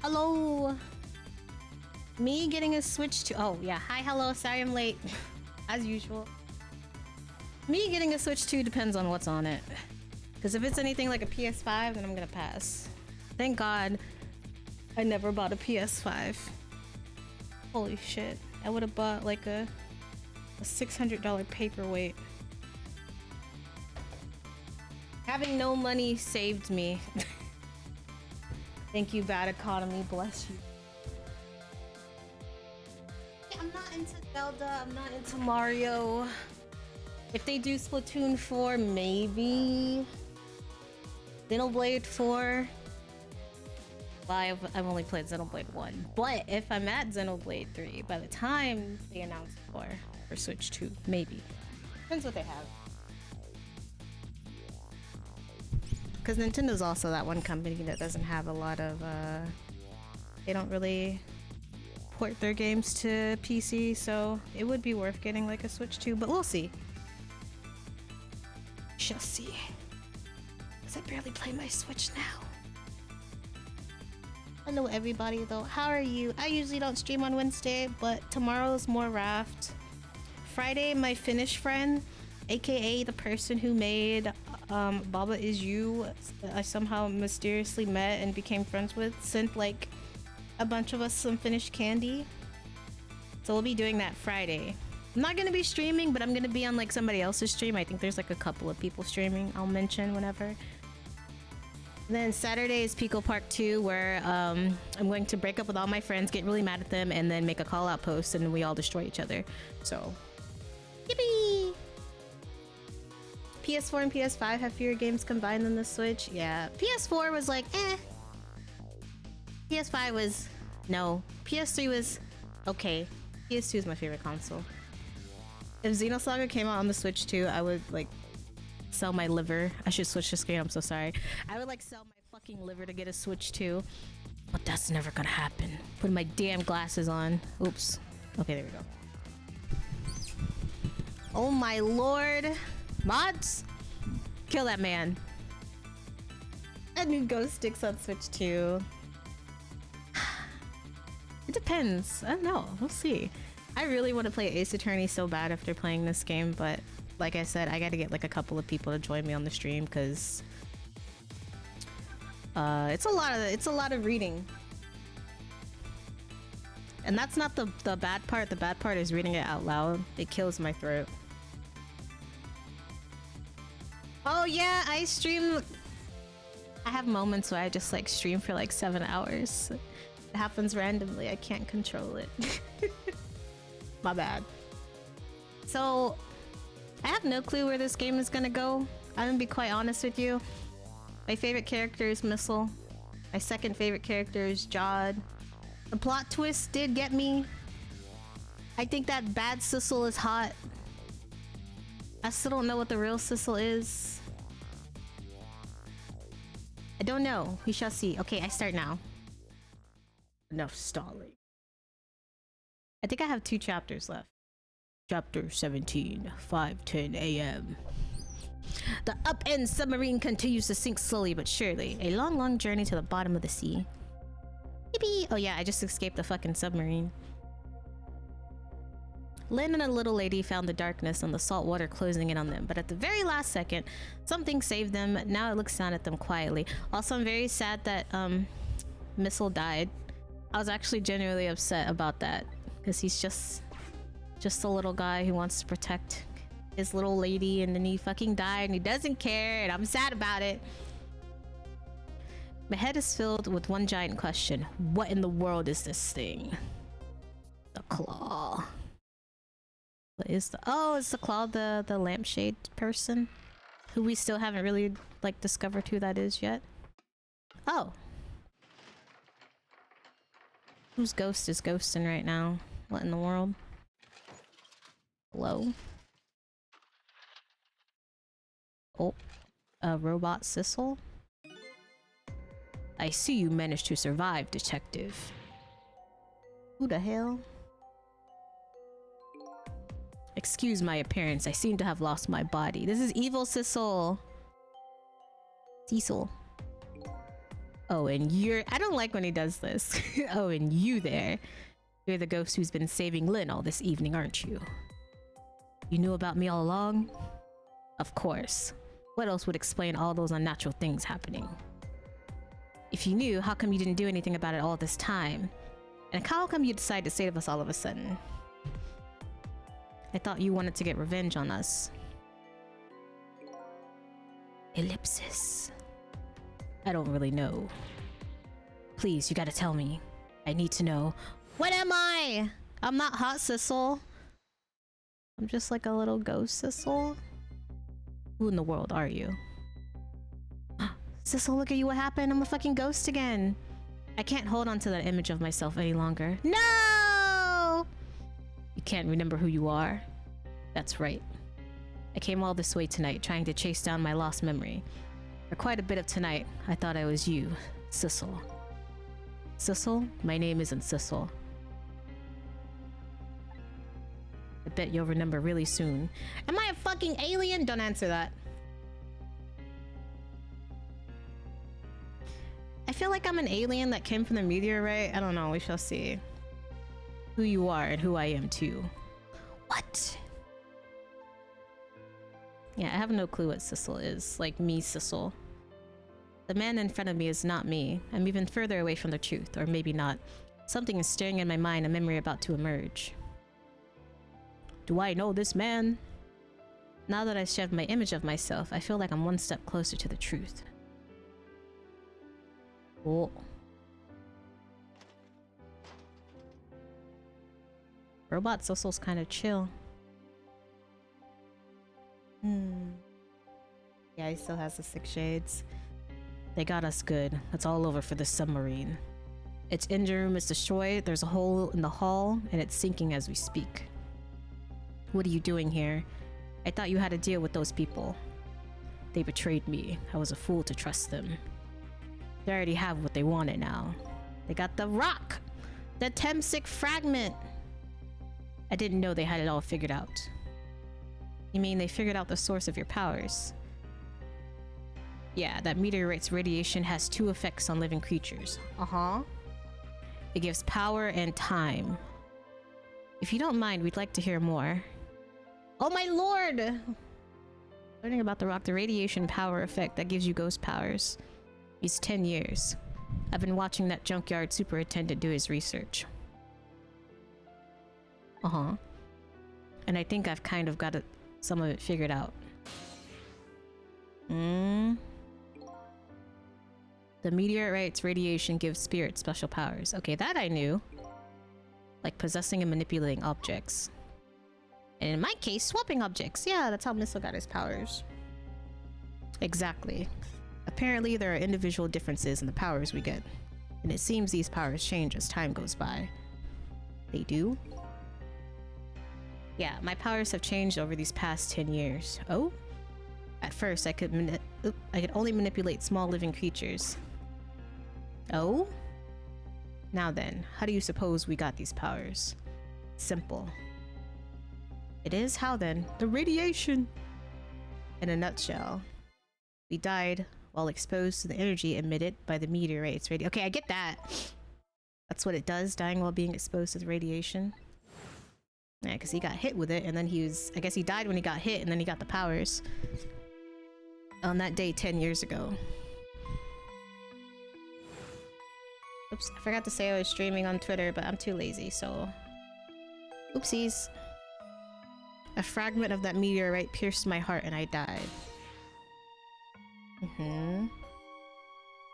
Hello. Me getting a Switch 2. Oh, yeah. Hi, hello. Sorry I'm late. As usual. Me getting a Switch 2 depends on what's on it. Because if it's anything like a PS5, then I'm gonna pass. Thank God I never bought a PS5. Holy shit. I would have bought like a $600 paperweight. Having no money saved me. Thank you, bad economy. Bless you. I'm not into Zelda. I'm not into Mario. If they do Splatoon 4, maybe. Xenoblade 4. Well, I've only played Xenoblade 1. But if I'm at Xenoblade 3, by the time they announce 4 for Switch 2, maybe. Depends what they have. Because Nintendo's also that one company that doesn't have a lot of, they don't really port their games to PC, so it would be worth getting like a Switch 2, but we'll see. Shall see. Because I barely play my Switch now. Hello everybody though, how are you? I usually don't stream on Wednesday, but tomorrow's more Raft. Friday, my Finnish friend, aka the person who made Baba Is You, I somehow mysteriously met and became friends with, sent like a bunch of us some Finnish candy. So we'll be doing that Friday. I'm not gonna be streaming, but I'm gonna be on like somebody else's stream. I think there's like a couple of people streaming. I'll mention whenever. And then Saturday is Pico Park 2, where I'm going to break up with all my friends, get really mad at them, and then make a call out post, and we all destroy each other. So, yippee! PS4 and PS5 have fewer games combined than the Switch. Yeah, PS4 was like, eh. PS5 was no. PS3 was okay. PS2 is my favorite console. If Xenosaga came out on the Switch too, I would like sell my liver. I should switch the screen, I'm so sorry. I would like sell my fucking liver to get a Switch 2. But that's never gonna happen. Putting my damn glasses on. Oops. Okay, there we go. Oh my lord. Mods? Kill that man. A new Ghost Sticks on Switch 2. It depends. I don't know. We'll see. I really want to play Ace Attorney so bad after playing this game, but like I said, I gotta get like a couple of people to join me on the stream because it's a lot of reading. And that's not the bad part. The bad part is reading it out loud. It kills my throat. Oh yeah, I stream. I have moments where I just like stream for like 7 hours. It happens randomly. I can't control it. My bad. So, I have no clue where this game is gonna go. I'm gonna be quite honest with you. My favorite character is Missile. My second favorite character is Jod. The plot twist did get me. I think that bad Sissel is hot. I still don't know what the real Sissel is. I don't know. We shall see. Okay, I start now. Enough stalling. I think I have 2 chapters left. Chapter 17, 5:10 a.m. The up-end submarine continues to sink slowly but surely. A long, long journey to the bottom of the sea. Yippee! Oh yeah, I just escaped the fucking submarine. Lynn and a little lady found the darkness and the salt water closing in on them, but at the very last second, something saved them. Now it looks down at them quietly. Also, I'm very sad that Missile died. I was actually genuinely upset about that because he's just a little guy who wants to protect his little lady, and then he fucking died and he doesn't care, and I'm sad about it. My head is filled with one giant question. What in the world is this thing? The claw. What is the... Oh, it's the claw, the lampshade person who we still haven't really like discovered who that is yet. Oh. Whose ghost is ghosting right now? What in the world? Hello? Oh, a robot Sissel? I see you managed to survive, detective. Who the hell? Excuse my appearance, I seem to have lost my body. This is evil Sissel. Cecil. Oh, and you're... I don't like when he does this. Oh, and you there. You're the ghost who's been saving Lynn all this evening, aren't you? You knew about me all along? Of course. What else would explain all those unnatural things happening? If you knew, how come you didn't do anything about it all this time? And how come you decided to save us all of a sudden? I thought you wanted to get revenge on us. Ellipsis. I don't really know. Please, you gotta tell me. I need to know. What am I? I'm not hot Sissel. I'm just like a little ghost Sissel. Who in the world are you? Sissel, look at you, what happened? I'm a fucking ghost again. I can't hold on to that image of myself any longer. No! You can't remember who you are? That's right. I came all this way tonight trying to chase down my lost memory. For quite a bit of tonight, I thought I was you, Sissel. Sissel? My name isn't Sissel. I bet you'll remember really soon. Am I a fucking alien? Don't answer that. I feel like I'm an alien that came from the meteorite. I don't know, we shall see. Who you are and who I am too. What? Yeah, I have no clue what Sissel is. Like me, Sissel. The man in front of me is not me. I'm even further away from the truth, or maybe not. Something is stirring in my mind, a memory about to emerge. Do I know this man? Now that I've shed my image of myself, I feel like I'm one step closer to the truth. Oh. Robot Sissel's kind of chill. Yeah, he still has the 6 shades. They got us good. It's all over for the submarine. Its engine room is destroyed, there's a hole in the hull, and it's sinking as we speak. What are you doing here? I thought you had to deal with those people. They betrayed me. I was a fool to trust them. They already have what they wanted now. They got the rock! The Temsic fragment! I didn't know they had it all figured out. You mean they figured out the source of your powers? Yeah, that meteorite's radiation has 2 effects on living creatures. It gives power and time. If you don't mind, we'd like to hear more. Oh my lord! Learning about the rock, the radiation power effect that gives you ghost powers. It's 10 years. I've been watching that junkyard superintendent do his research. And I think I've kind of got some of it figured out. The meteorite's radiation gives spirits special powers. Okay, that I knew. Like possessing and manipulating objects. And in my case, swapping objects. Yeah, that's how Missile got his powers. Exactly. Apparently, there are individual differences in the powers we get. And it seems these powers change as time goes by. They do? Yeah, my powers have changed over these past 10 years. Oh? At first, I could only manipulate small living creatures. Oh? Now then, how do you suppose we got these powers? Simple. It is? How then? The radiation! In a nutshell, we died while exposed to the energy emitted by the meteorite's radiation. Okay, I get that. That's what it does, dying while being exposed to the radiation. Yeah, because he got hit with it, and then I guess he died when he got hit, and then he got the powers. On that day 10 years ago. Oops, I forgot to say I was streaming on Twitter, but I'm too lazy, so... Oopsies. A fragment of that meteorite pierced my heart and I died.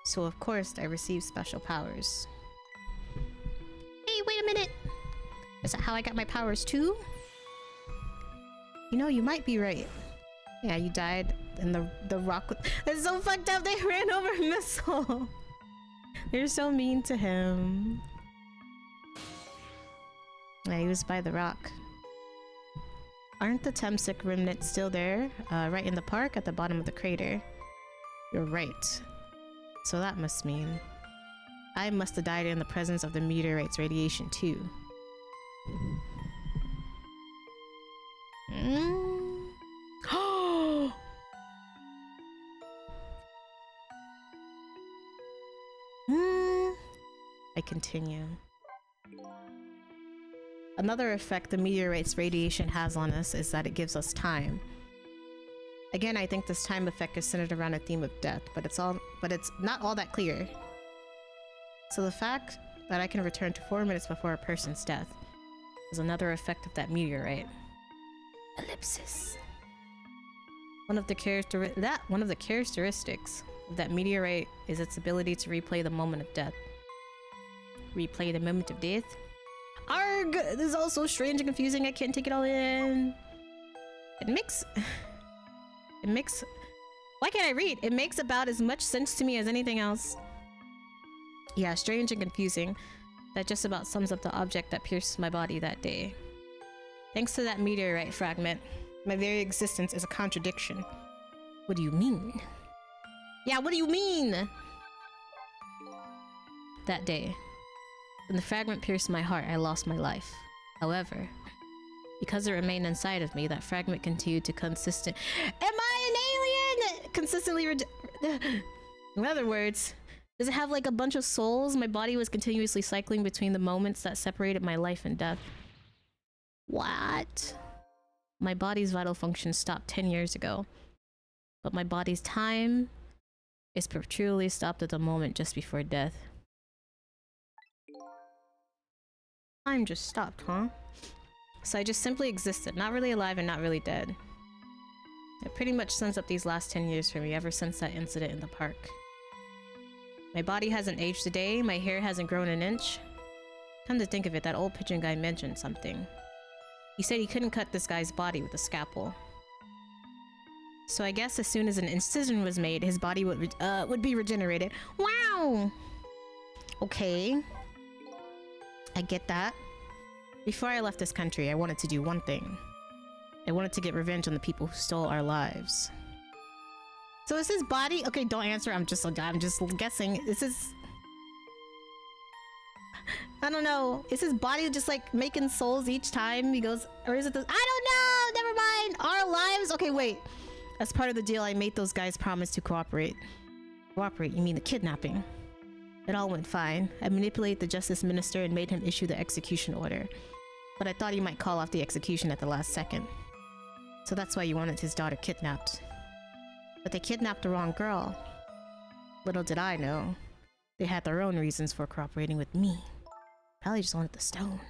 So of course I received special powers. Hey, wait a minute! Is that how I got my powers too? You know, you might be right. Yeah, you died and the rock... It's so fucked up, they ran over Missile! They're so mean to him. Yeah, he was by the rock. Aren't the Temsic remnants still there? Right in the park at the bottom of the crater. You're right. So that must mean... I must have died in the presence of the meteorite's radiation too. I continue. Another effect the meteorite's radiation has on us is that it gives us time. Again, I think this time effect is centered around a theme of death, but it's not all that clear. So the fact that I can return to 4 minutes before a person's death is another effect of that meteorite. Ellipsis. One of the characteristics of that meteorite is its ability to replay the moment of death. Replay the moment of death? Arg! This is all so strange and confusing, I can't take it all in. It makes... Why can't I read? It makes about as much sense to me as anything else. Yeah, strange and confusing. That just about sums up the object that pierced my body that day. Thanks to that meteorite fragment, my very existence is a contradiction. What do you mean? Yeah, what do you mean? That day, when the fragment pierced my heart, I lost my life. However, because it remained inside of me, that fragment continued to Am I an alien? Consistently In other words, does it have like a bunch of souls? My body was continuously cycling between the moments that separated my life and death. What? My body's vital function stopped 10 years ago. But my body's time is perpetually stopped at the moment just before death. Time just stopped, huh? So I just simply existed, not really alive and not really dead. It pretty much sums up these last 10 years for me ever since that incident in the park. My body hasn't aged a day, my hair hasn't grown an inch. Come to think of it, that old pigeon guy mentioned something. He said he couldn't cut this guy's body with a scalpel. So I guess as soon as an incision was made, his body would be regenerated. Wow! Okay. I get that. Before I left this country, I wanted to do one thing. I wanted to get revenge on the people who stole our lives. So is his body... Okay, don't answer. I'm just guessing. Is his... I don't know. Is his body just like making souls each time he goes... Or is it the... I don't know! Never mind! Our lives... Okay, wait. As part of the deal, I made those guys promise to cooperate. Cooperate? You mean the kidnapping? It all went fine. I manipulated the justice minister and made him issue the execution order. But I thought he might call off the execution at the last second. So that's why you wanted his daughter kidnapped. But they kidnapped the wrong girl. Little did I know. They had their own reasons for cooperating with me. Probably just wanted the stone.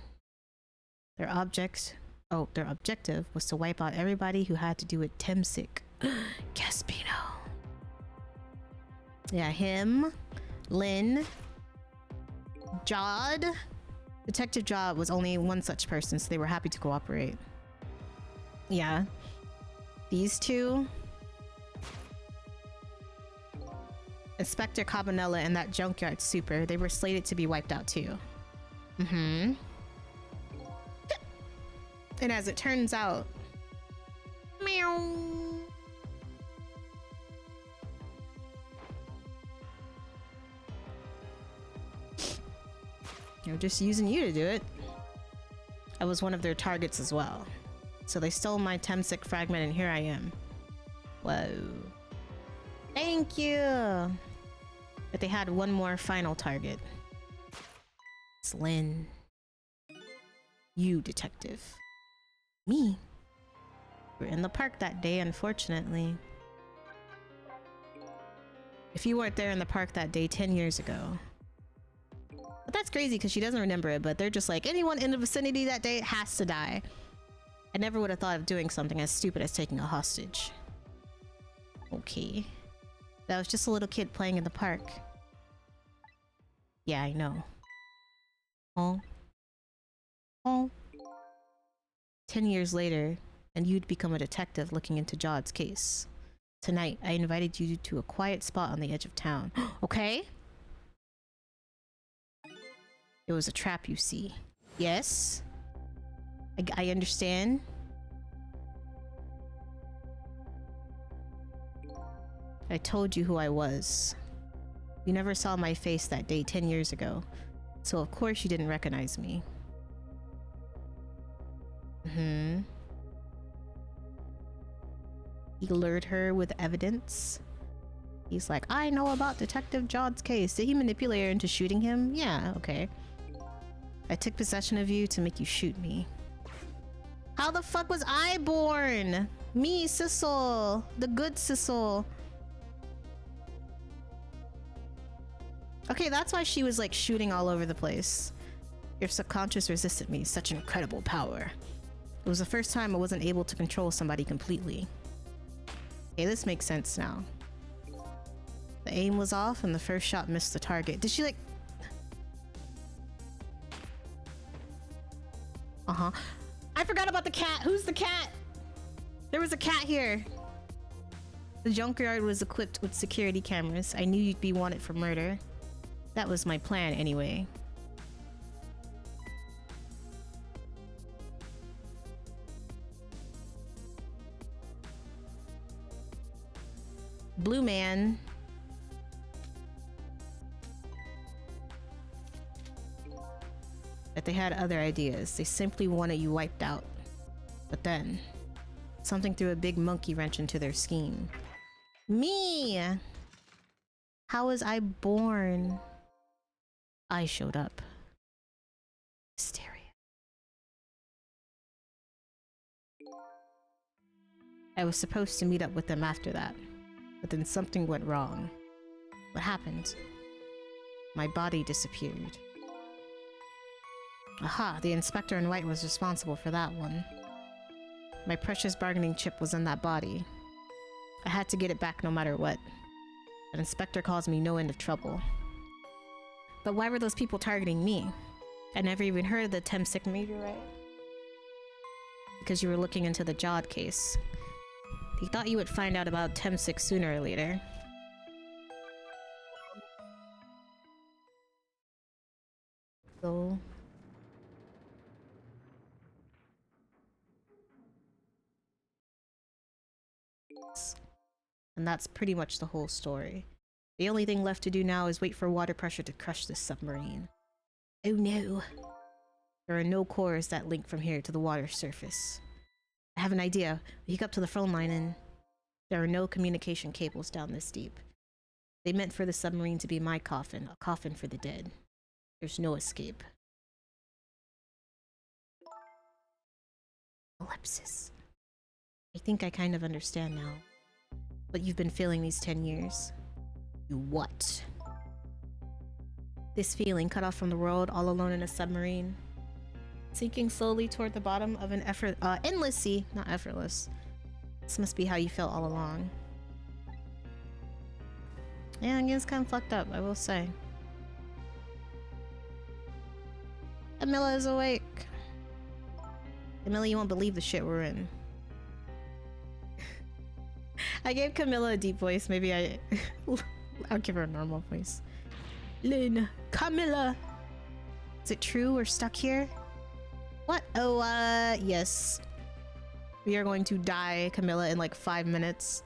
Their objective was to wipe out everybody who had to do with Temsic. Gaspino. Yeah, him, Lynn, Jod. Detective Jod was only one such person, so they were happy to cooperate. Yeah. These two. Inspector Cabanella and that junkyard super, they were slated to be wiped out too. Mm-hmm. And as it turns out... Meow. They're just using you to do it. I was one of their targets as well. So they stole my Temsic fragment and here I am. Whoa. Thank you! But they had one more final target. It's Lynn. You, detective. Me. We were in the park that day, unfortunately. If you weren't there in the park that day 10 years ago. But that's crazy because she doesn't remember it, but they're just like, anyone in the vicinity that day has to die. I never would have thought of doing something as stupid as taking a hostage. Okay. That was just a little kid playing in the park. Yeah, I know. Oh. Oh. 10 years later, and you'd become a detective looking into Jod's case. Tonight, I invited you to a quiet spot on the edge of town. Okay? It was a trap, you see. Yes? I understand. I told you who I was. You never saw my face that day 10 years ago, so of course you didn't recognize me. Mm-hmm. He lured her with evidence. He's like, I know about Detective Jod's case. Did he manipulate her into shooting him? Yeah, okay. I took possession of you to make you shoot me. How the fuck was I born? Me, Sissel. The good Sissel. Okay, that's why she was like shooting all over the place. Your subconscious resisted me. Such incredible power. It was the first time I wasn't able to control somebody completely. Okay, this makes sense now. The aim was off and the first shot missed the target. Did she like... Uh-huh. I forgot about the cat. Who's the cat? There was a cat here. The junkyard was equipped with security cameras. I knew you'd be wanted for murder. That was my plan anyway. Blue man. But they had other ideas. They simply wanted you wiped out. But then, something threw a big monkey wrench into their scheme. Me! How was I born? I showed up. Hysteria. I was supposed to meet up with them after that, but then something went wrong. What happened? My body disappeared. Aha, the inspector in white was responsible for that one. My precious bargaining chip was in that body. I had to get it back no matter what. An inspector caused me no end of trouble. But why were those people targeting me? I never even heard of the Temsic meteorite. Because you were looking into the Jod case. They thought you would find out about Temsic sooner or later. So... and that's pretty much the whole story. The only thing left to do now is wait for water pressure to crush this submarine. Oh no. There are no cores that link from here to the water surface. I have an idea. We hook up to the phone line and there are no communication cables down this deep. They meant for the submarine to be my coffin, a coffin for the dead. There's no escape. Ellipsis. I think I kind of understand now. What you've been feeling these 10 years. You what? This feeling, cut off from the world, all alone in a submarine. Sinking slowly toward the bottom of an endless sea. Not effortless. This must be how you felt all along. Yeah, it's kind of fucked up, I will say. Camilla is awake. Camilla, you won't believe the shit we're in. I gave Camilla a deep voice. Maybe I'll give her a normal voice. Lynn, Camilla. Is it true we're stuck here? What? Oh, yes. We are going to die, Camilla, in like 5 minutes.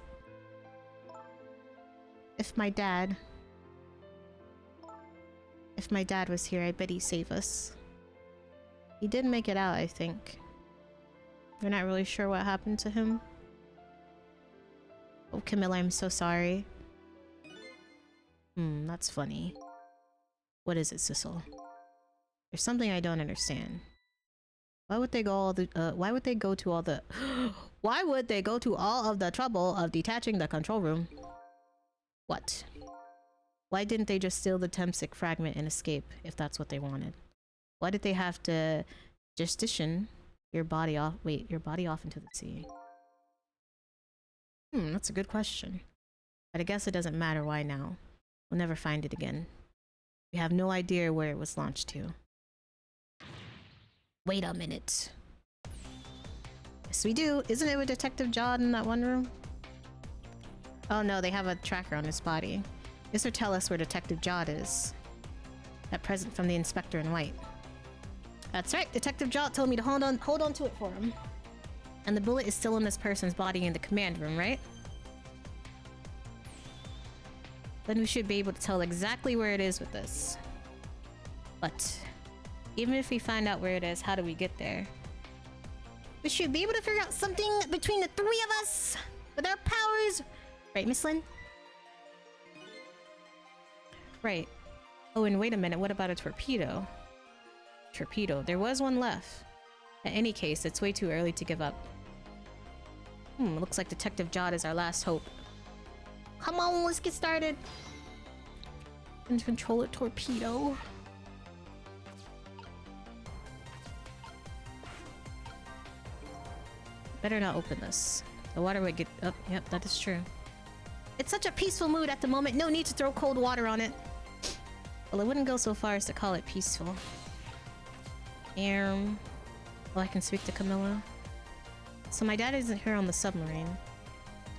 If my dad was here, I bet he'd save us. He did make it out, I think. We're not really sure what happened to him. Oh, Camilla, I'm so sorry. That's funny. What is it, Sissel? There's something I don't understand. Why would they go all the why would they go to all the why would they go to all of the trouble of detaching the control room? What? Why didn't they just steal the Temsic fragment and escape if that's what they wanted? Why did they have to justician your body off into the sea? That's a good question. But I guess it doesn't matter why now. We'll never find it again. We have no idea where it was launched to. Wait a minute. Yes, we do. Isn't it with Detective Jod in that one room? Oh no, they have a tracker on his body. This will tell us where Detective Jod is. That present from the inspector in white. That's right. Detective Jod told me to hold on to it for him. And the bullet is still in this person's body in the command room, right? Then we should be able to tell exactly where it is with this. But even if we find out where it is, how do we get there? We should be able to figure out something between the three of us with our powers. Right, Miss Lynn? Right. Oh, and wait a minute, what about a torpedo? Torpedo. There was one left. In any case, it's way too early to give up. Looks like Detective Jod is our last hope. Come on, let's get started. And control a torpedo. Better not open this. The water would get up. Yep, that is true. It's such a peaceful mood at the moment. No need to throw cold water on it. Well, I wouldn't go so far as to call it peaceful. Well, I can speak to Camilla. So my dad isn't here on the submarine.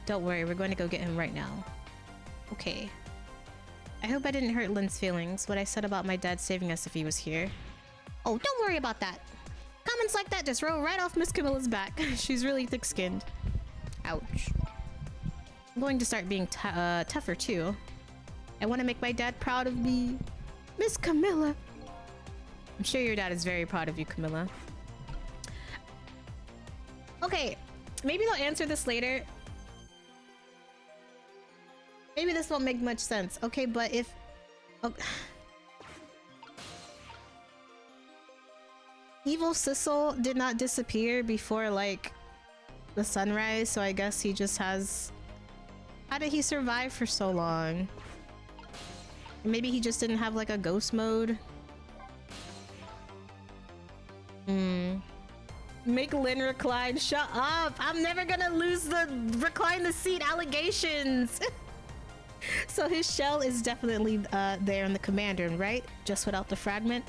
Don't worry, we're going to go get him right now. Okay. I hope I didn't hurt Lynn's feelings, what I said about my dad saving us if he was here. Oh, don't worry about that. Comments like that just roll right off Miss Camilla's back. She's really thick-skinned. Ouch. I'm going to start being tougher too. I want to make my dad proud of me. Miss Camilla. I'm sure your dad is very proud of you, Camilla. Okay, maybe they'll answer this later. Maybe this won't make much sense. Okay, but if... Oh. Evil Sissel did not disappear before, like, the sunrise, so I guess he just has... How did he survive for so long? Maybe he just didn't have, like, a ghost mode? Make Lynn recline. Shut up! I'm never gonna lose the recline the seat allegations! So his shell is definitely there in the commander, right? Just without the fragment?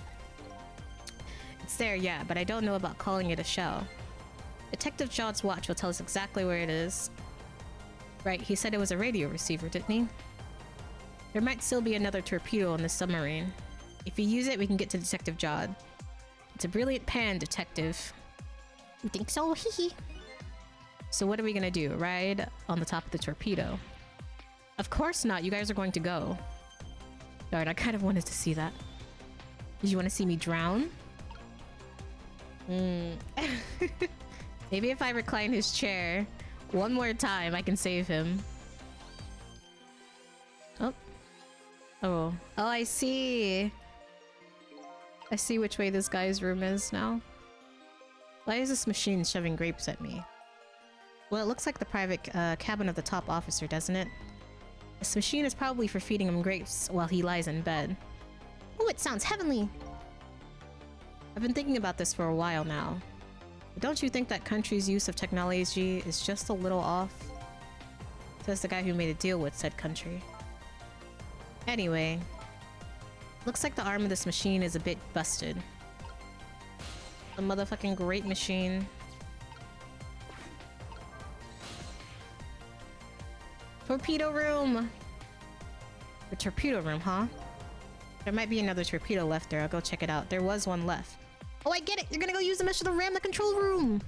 It's there, yeah, but I don't know about calling it a shell. Detective Jod's watch will tell us exactly where it is. Right, he said it was a radio receiver, didn't he? There might still be another torpedo on the submarine. If you use it, we can get to Detective Jod. It's a brilliant plan, Detective. You think so? Hee. So what are we gonna do? Ride on the top of the torpedo? Of course not. You guys are going to go. Darn, I kind of wanted to see that. Did you want to see me drown? Maybe if I recline his chair one more time, I can save him. Oh, I see. I see which way this guy's room is now. Why is this machine shoving grapes at me? Well, it looks like the private cabin of the top officer, doesn't it? This machine is probably for feeding him grapes while he lies in bed. Oh, it sounds heavenly! I've been thinking about this for a while now. But don't you think that country's use of technology is just a little off? Says the guy who made a deal with said country. Anyway, looks like the arm of this machine is a bit busted. The motherfucking grape machine. Torpedo room! The torpedo room, huh? There might be another torpedo left there. I'll go check it out. There was one left. Oh, I get it! You're gonna go use the mesh to ram the control room!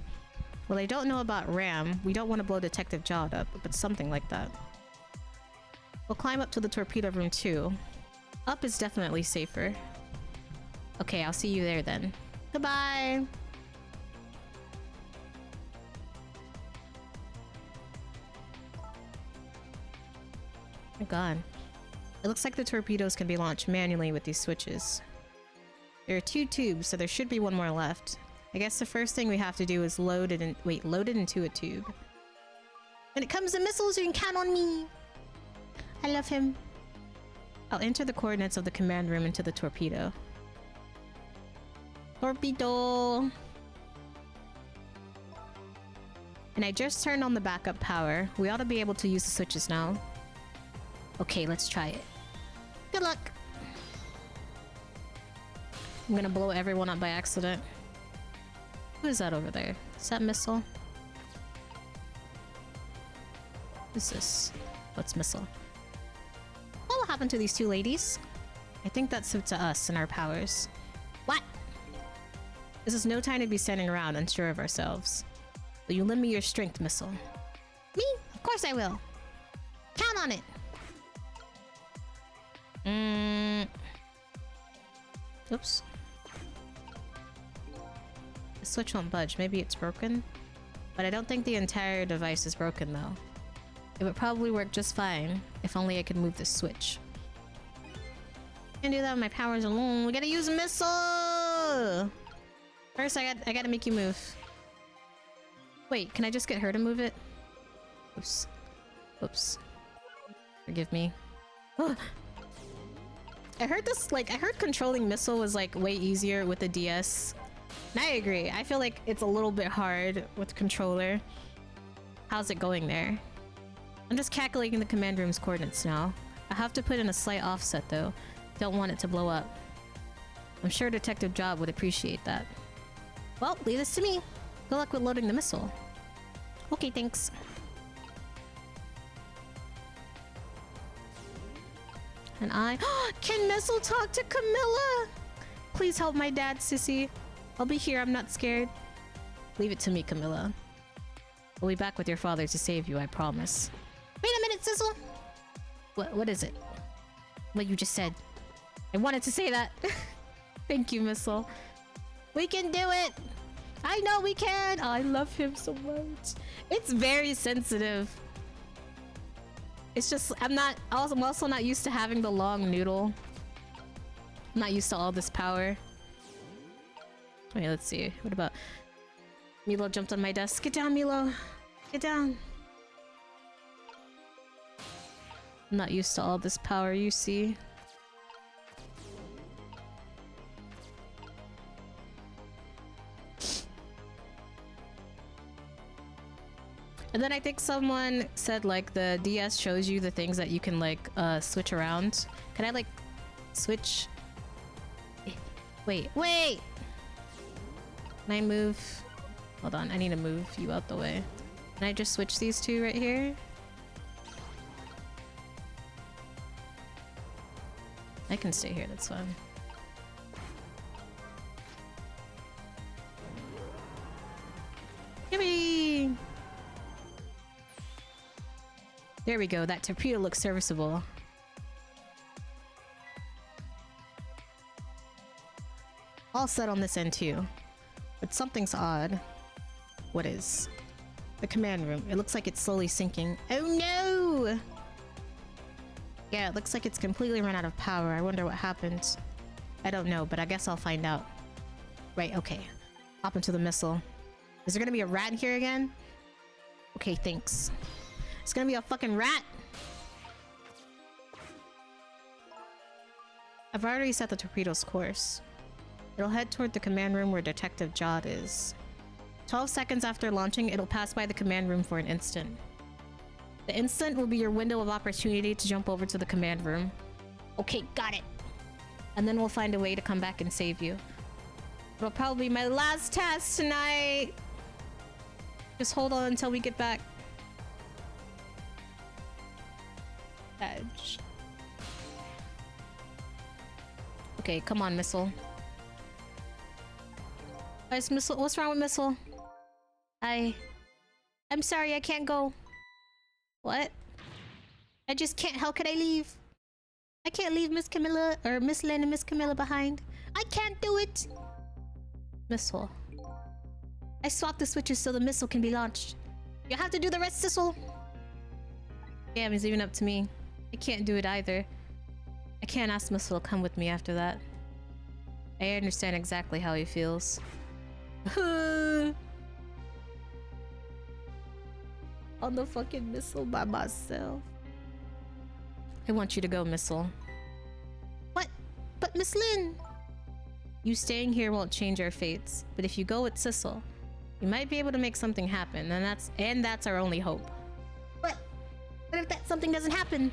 Well, I don't know about ram. We don't want to blow Detective Jod up, but something like that. We'll climb up to the torpedo room too. Up is definitely safer. Okay, I'll see you there then. Goodbye! Oh god. It looks like the torpedoes can be launched manually with these switches. There are 2 tubes, so there should be one more left. I guess the first thing we have to do is load it into a tube. When it comes to missiles, you can count on me! I love him. I'll enter the coordinates of the command room into the torpedo. Torpedo! And I just turned on the backup power. We ought to be able to use the switches now. Okay, let's try it. Good luck! I'm gonna blow everyone up by accident. Who is that over there? Is that Missile? Who's this? What's Missile? What will happen to these 2 ladies? I think that's up to us and our powers. What? This is no time to be standing around unsure of ourselves. Will you lend me your strength, Missile? Me? Of course I will. Count on it. Oops. The switch won't budge. Maybe it's broken? But I don't think the entire device is broken though. It would probably work just fine if only I could move this switch. Can't do that with my powers alone. We gotta use missile! First, I gotta make you move. Wait, can I just get her to move it? Oops. Oops. Forgive me. I heard this, like, I heard controlling missile was, like, way easier with the DS. And I agree. I feel like it's a little bit hard with controller. How's it going there? I'm just calculating the command room's coordinates now. I have to put in a slight offset, though. Don't want it to blow up. I'm sure Detective Job would appreciate that. Well, leave this to me. Good luck with loading the missile. Okay, thanks. And I... Can Missile talk to Camilla? Please help my dad, sissy. I'll be here, I'm not scared. Leave it to me, Camilla. We'll be back with your father to save you, I promise. Wait a minute, Sissel! What is it? What you just said. I wanted to say that. Thank you, Missile. We can do it! I know we can! Oh, I love him so much. It's very sensitive. It's just, I'm also not used to having the long noodle. I'm not used to all this power. Wait, let's see. What about... Milo jumped on my desk. Get down, Milo. Get down. I'm not used to all this power, you see. And then I think someone said, like, the DS shows you the things that you can, like, switch around. Can I, like, switch? Wait. Can I move? Hold on, I need to move you out the way. Can I just switch these two right here? I can stay here, that's fine. Yippee! There we go, that torpedo looks serviceable. All set on this end too. But something's odd. What is? The command room. It looks like it's slowly sinking. Oh no! Yeah, it looks like it's completely run out of power. I wonder what happened. I don't know, but I guess I'll find out. Right, okay. Hop into the missile. Is there gonna be a rat in here again? Okay, thanks. It's gonna be a fucking rat! I've already set the torpedo's course. It'll head toward the command room where Detective Jod is. 12 seconds after launching, it'll pass by the command room for an instant. The instant will be your window of opportunity to jump over to the command room. Okay, got it! And then we'll find a way to come back and save you. It'll probably be my last task tonight! Just hold on until we get back. Edge. Okay, come on, Missile. Guys, Missile, what's wrong with Missile? I'm sorry, I can't go. What? I just can't. How could I leave? I can't leave Miss Camilla or Miss Lynn and Miss Camilla behind. I can't do it. Missile. I swapped the switches so the missile can be launched. You have to do the rest, Sissel. Damn, it's even up to me. I can't do it either. I can't ask Missile to come with me after that. I understand exactly how he feels. On the fucking missile by myself. I want you to go, Missile. What? But Miss Lynn! You staying here won't change our fates, but if you go with Sissel, you might be able to make something happen, and that's our only hope. What if that something doesn't happen?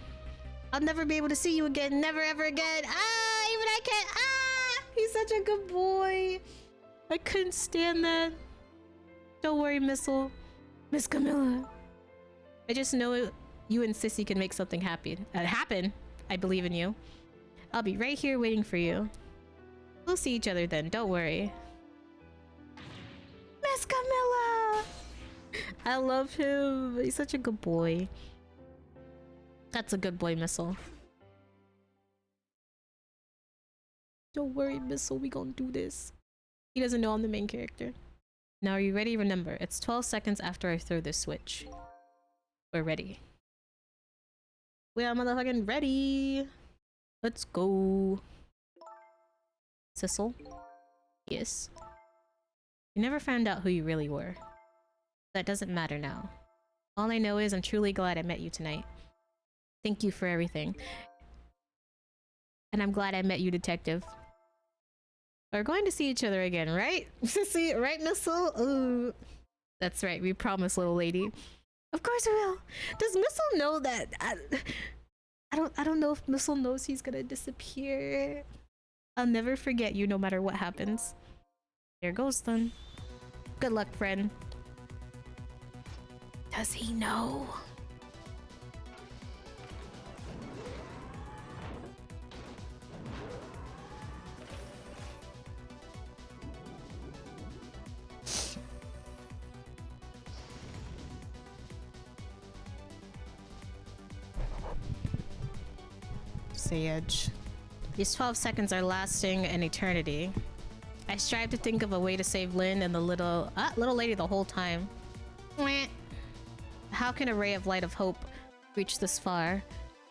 I'll never be able to see you again, never ever again. Ah, even I can't. Ah, he's such a good boy. I couldn't stand that. Don't worry, Missile. Miss Camilla. I just know you and Sissy can make something happen. I believe in you. I'll be right here waiting for you. We'll see each other then, don't worry. Miss Camilla! I love him. He's such a good boy. That's a good boy, Missile. Don't worry, Missile. We gonna do this. He doesn't know I'm the main character. Now, are you ready? Remember, it's 12 seconds after I throw this switch. We're ready. We are motherfucking ready. Let's go. Sissel? Yes. You never found out who you really were. That doesn't matter now. All I know is I'm truly glad I met you tonight. Thank you for everything. And I'm glad I met you, Detective. We're going to see each other again, right? See, right, Missile? Ooh. That's right, we promise, little lady. Of course we will. Does Missile know that? I don't know if Missile knows he's gonna disappear. I'll never forget you no matter what happens. There goes then. Good luck, friend. Does he know? Sage. These 12 seconds are lasting an eternity. I strive to think of a way to save Lynn and the little lady the whole time. How can a ray of light of hope reach this far?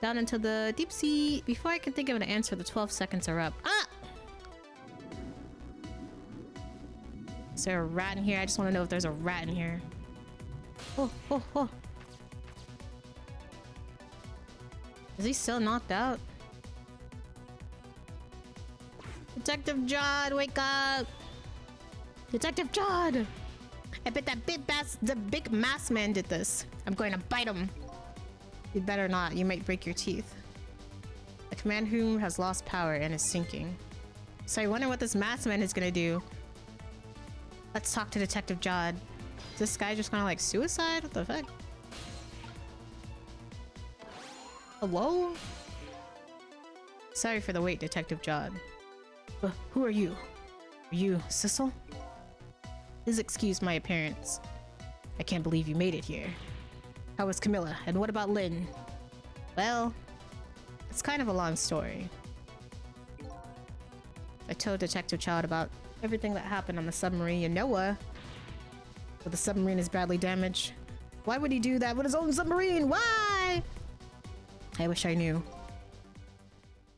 Down into the deep sea. Before I can think of an answer, the 12 seconds are up. Ah! Is there a rat in here? I just want to know if there's a rat in here. Oh, oh, oh. Is he still knocked out? Detective John, wake up! Detective John! I bet that the big masked man did this. I'm going to bite him. You better not, you might break your teeth. The command room has lost power and is sinking. So I wonder what this masked man is gonna do. Let's talk to Detective John. Is this guy just gonna like suicide? What the fuck? Hello? Sorry for the wait, Detective John. Who are you? Are you Sissel? Please excuse my appearance. I can't believe you made it here. How was Camilla? And what about Lynn? Well, it's kind of a long story. I told Detective Child about everything that happened on the submarine in Noah. But the submarine is badly damaged. Why would he do that with his own submarine? Why? I wish I knew.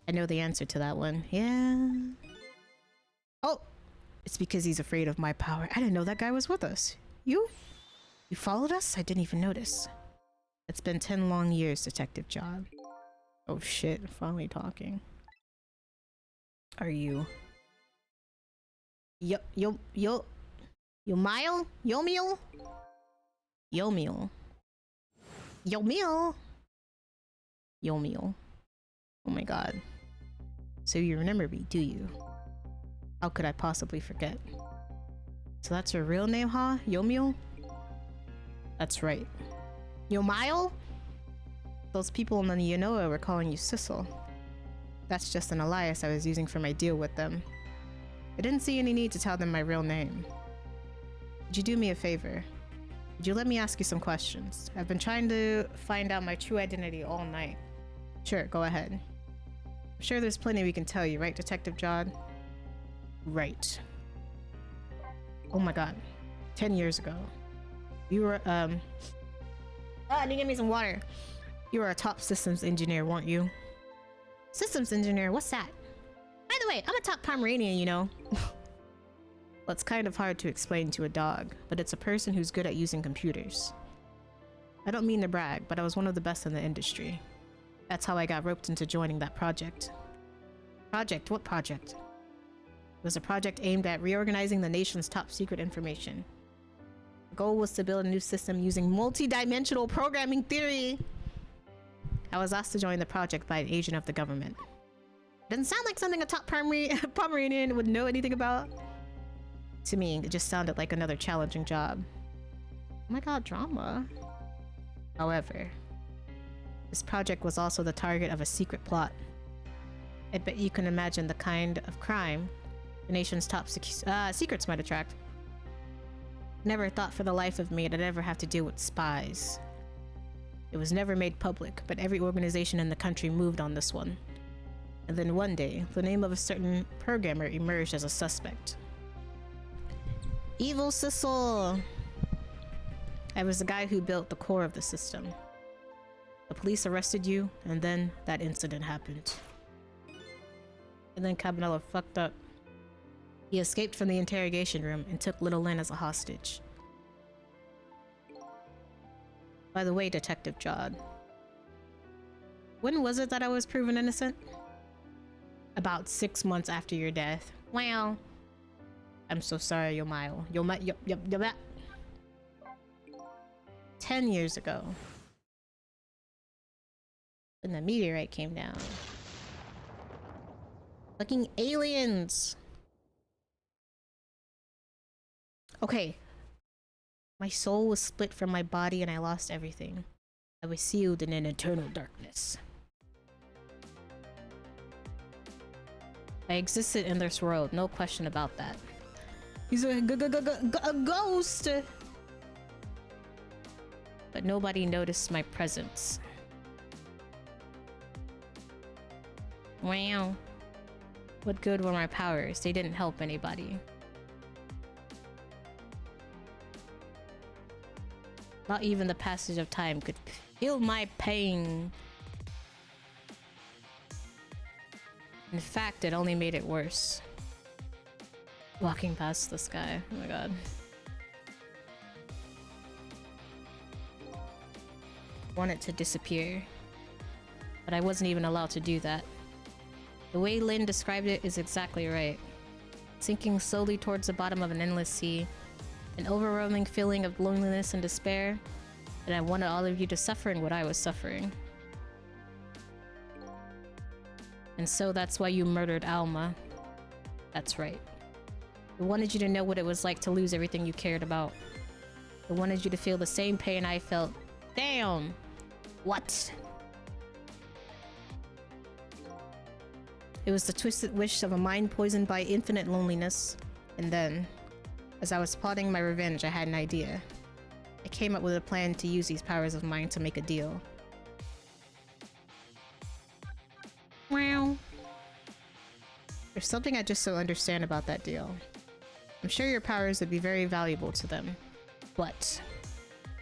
I know the answer to that one. Yeah. Oh! It's because he's afraid of my power. I didn't know that guy was with us. You? You followed us? I didn't even notice. It's been 10 long years, Detective John. Oh shit, finally talking. Are you? Yo Mile? Yomiel? Yomiel. Yomiel? Yomiel. Oh my god. So you remember me, do you? How could I possibly forget? So that's your real name, huh? Yomiel? That's right. Yomiel? Those people in the Yanoa were calling you Sissel. That's just an alias I was using for my deal with them. I didn't see any need to tell them my real name. Would you do me a favor? Would you let me ask you some questions? I've been trying to find out my true identity all night. Sure, go ahead. I'm sure there's plenty we can tell you, right, Detective John? Right. Oh my god. 10 years ago. You were, I need to get me some water. You were a top systems engineer, weren't you? Systems engineer? What's that? By the way, I'm a top Pomeranian, you know. Well, it's kind of hard to explain to a dog, but it's a person who's good at using computers. I don't mean to brag, but I was one of the best in the industry. That's how I got roped into joining that project. Project? What project? It was a project aimed at reorganizing the nation's top secret information. The goal was to build a new system using multi-dimensional programming theory. I was asked to join the project by an agent of the government. Doesn't sound like something a top Pomeranian would know anything about. To me, it just sounded like another challenging job. Oh my god, drama. However, this project was also the target of a secret plot. I bet you can imagine the kind of crime the nation's top secrets might attract. Never thought for the life of me that I'd ever have to deal with spies. It was never made public, but every organization in the country moved on this one. And then one day, the name of a certain programmer emerged as a suspect. Evil Sissel! I was the guy who built the core of the system. The police arrested you, and then that incident happened. And then Cabanela fucked up. He escaped from the interrogation room and took little Lynn as a hostage. By the way, Detective Jod, when was it that I was proven innocent? About 6 months after your death. Well, I'm so sorry, Yomayo. 10 years ago. When the meteorite came down. Fucking aliens! Okay. My soul was split from my body and I lost everything. I was sealed in an eternal darkness. I existed in this world, no question about that. He's a ghost! But nobody noticed my presence. Wow. What good were my powers? They didn't help anybody. Not even the passage of time could heal my pain. In fact, it only made it worse. Walking past this guy. Oh my god. I wanted to disappear. But I wasn't even allowed to do that. The way Lynn described it is exactly right. Sinking slowly towards the bottom of an endless sea. An overwhelming feeling of loneliness and despair. And I wanted all of you to suffer in what I was suffering. And so that's why you murdered Alma. That's right. I wanted you to know what it was like to lose everything you cared about. I wanted you to feel the same pain I felt. Damn! What? It was the twisted wish of a mind poisoned by infinite loneliness. And then, as I was plotting my revenge, I had an idea. I came up with a plan to use these powers of mine to make a deal. Wow. There's something I just don't understand about that deal. I'm sure your powers would be very valuable to them. But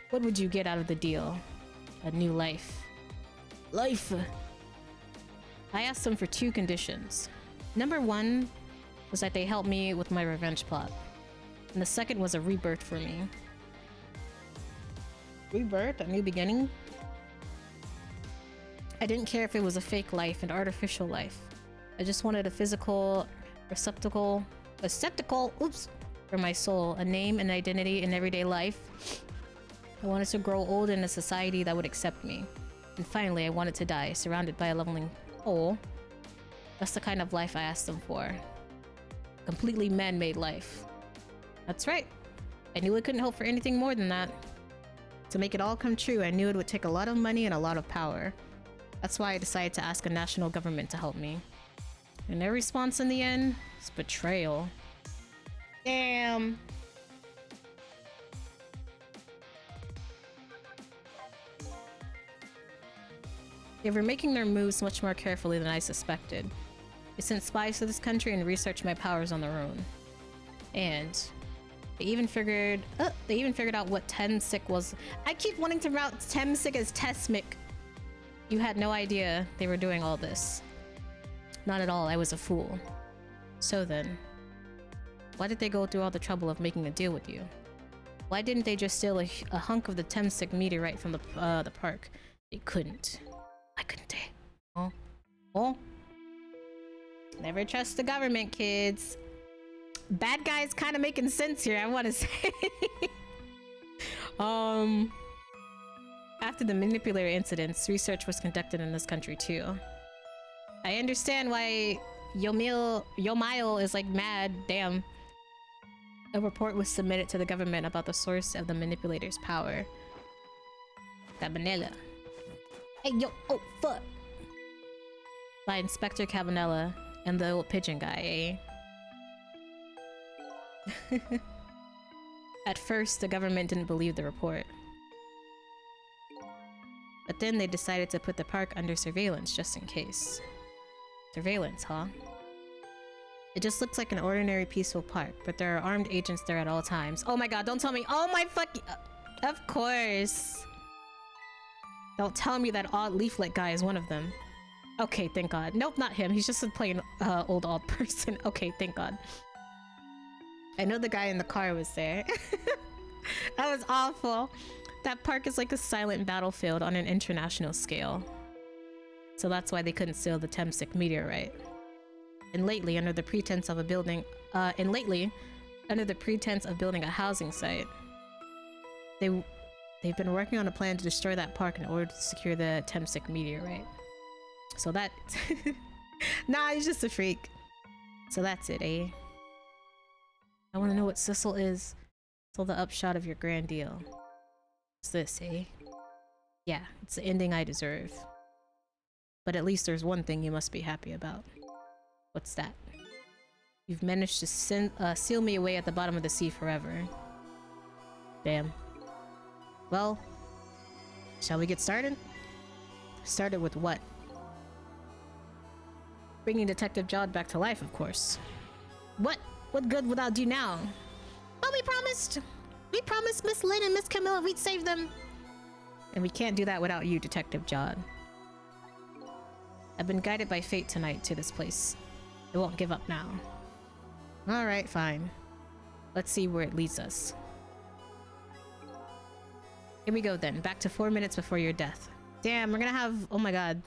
what would you get out of the deal? A new life. Life! I asked them for 2 conditions. Number 1 was that they help me with my revenge plot. And the second was a rebirth for me. Rebirth? A new beginning? I didn't care if it was a fake life, an artificial life. I just wanted a physical receptacle, oops, for my soul, a name and identity in everyday life. I wanted to grow old in a society that would accept me. And finally, I wanted to die, surrounded by a loving hole. That's the kind of life I asked them for. Completely man-made life. That's right. I knew I couldn't hope for anything more than that. To make it all come true, I knew it would take a lot of money and a lot of power. That's why I decided to ask a national government to help me. And their response in the end is betrayal. Damn. They were making their moves much more carefully than I suspected. They sent spies to this country and researched my powers on their own. And they even figured out what Temsic was. I keep wanting to route Temsic as Tesmic. You had no idea they were doing all this. Not at all, I was a fool. So then, why did they go through all the trouble of making a deal with you? Why didn't they just steal a hunk of the Temsic meteorite from the park? They couldn't. Why couldn't they? Oh. Oh. Never trust the government, kids. Bad guys kind of making sense here, I want to say. After the manipulator incidents, research was conducted in this country too. I understand why Yomayo is like mad. Damn. A report was submitted to the government about the source of the manipulator's power. Cabanela. Hey, yo, oh, fuck. By Inspector Cabanela and the old pigeon guy, eh? At first, the government didn't believe the report. But then they decided to put the park under surveillance just in case. Surveillance, huh? It just looks like an ordinary peaceful park, but there are armed agents there at all times. Oh my god, don't tell me. Oh my fucking... Of course. Don't tell me that odd leaflet guy is one of them. Okay, thank god. Nope, not him. He's just a plain old person. Okay, thank god. I know the guy in the car was there. That was awful. That park is like a silent battlefield on an international scale. So that's why they couldn't steal the Temsic meteorite. And lately, under the pretense of building a housing site, they've been working on a plan to destroy that park in order to secure the Temsic meteorite. So that... Nah, he's just a freak. So that's it, eh? I want to know what Sissel is. So the upshot of your grand deal. What's this, eh? Yeah, it's the ending I deserve. But at least there's one thing you must be happy about. What's that? You've managed to seal me away at the bottom of the sea forever. Damn. Well, shall we get started? Started with what? Bringing Detective Jod back to life, of course. What? What good would I do now? But we promised! We promised Miss Lynn and Miss Camilla we'd save them! And we can't do that without you, Detective Jod. I've been guided by fate tonight to this place. I won't give up now. Alright, fine. Let's see where it leads us. Here we go then, back to 4 minutes before your death. Damn, we're gonna have... Oh my god.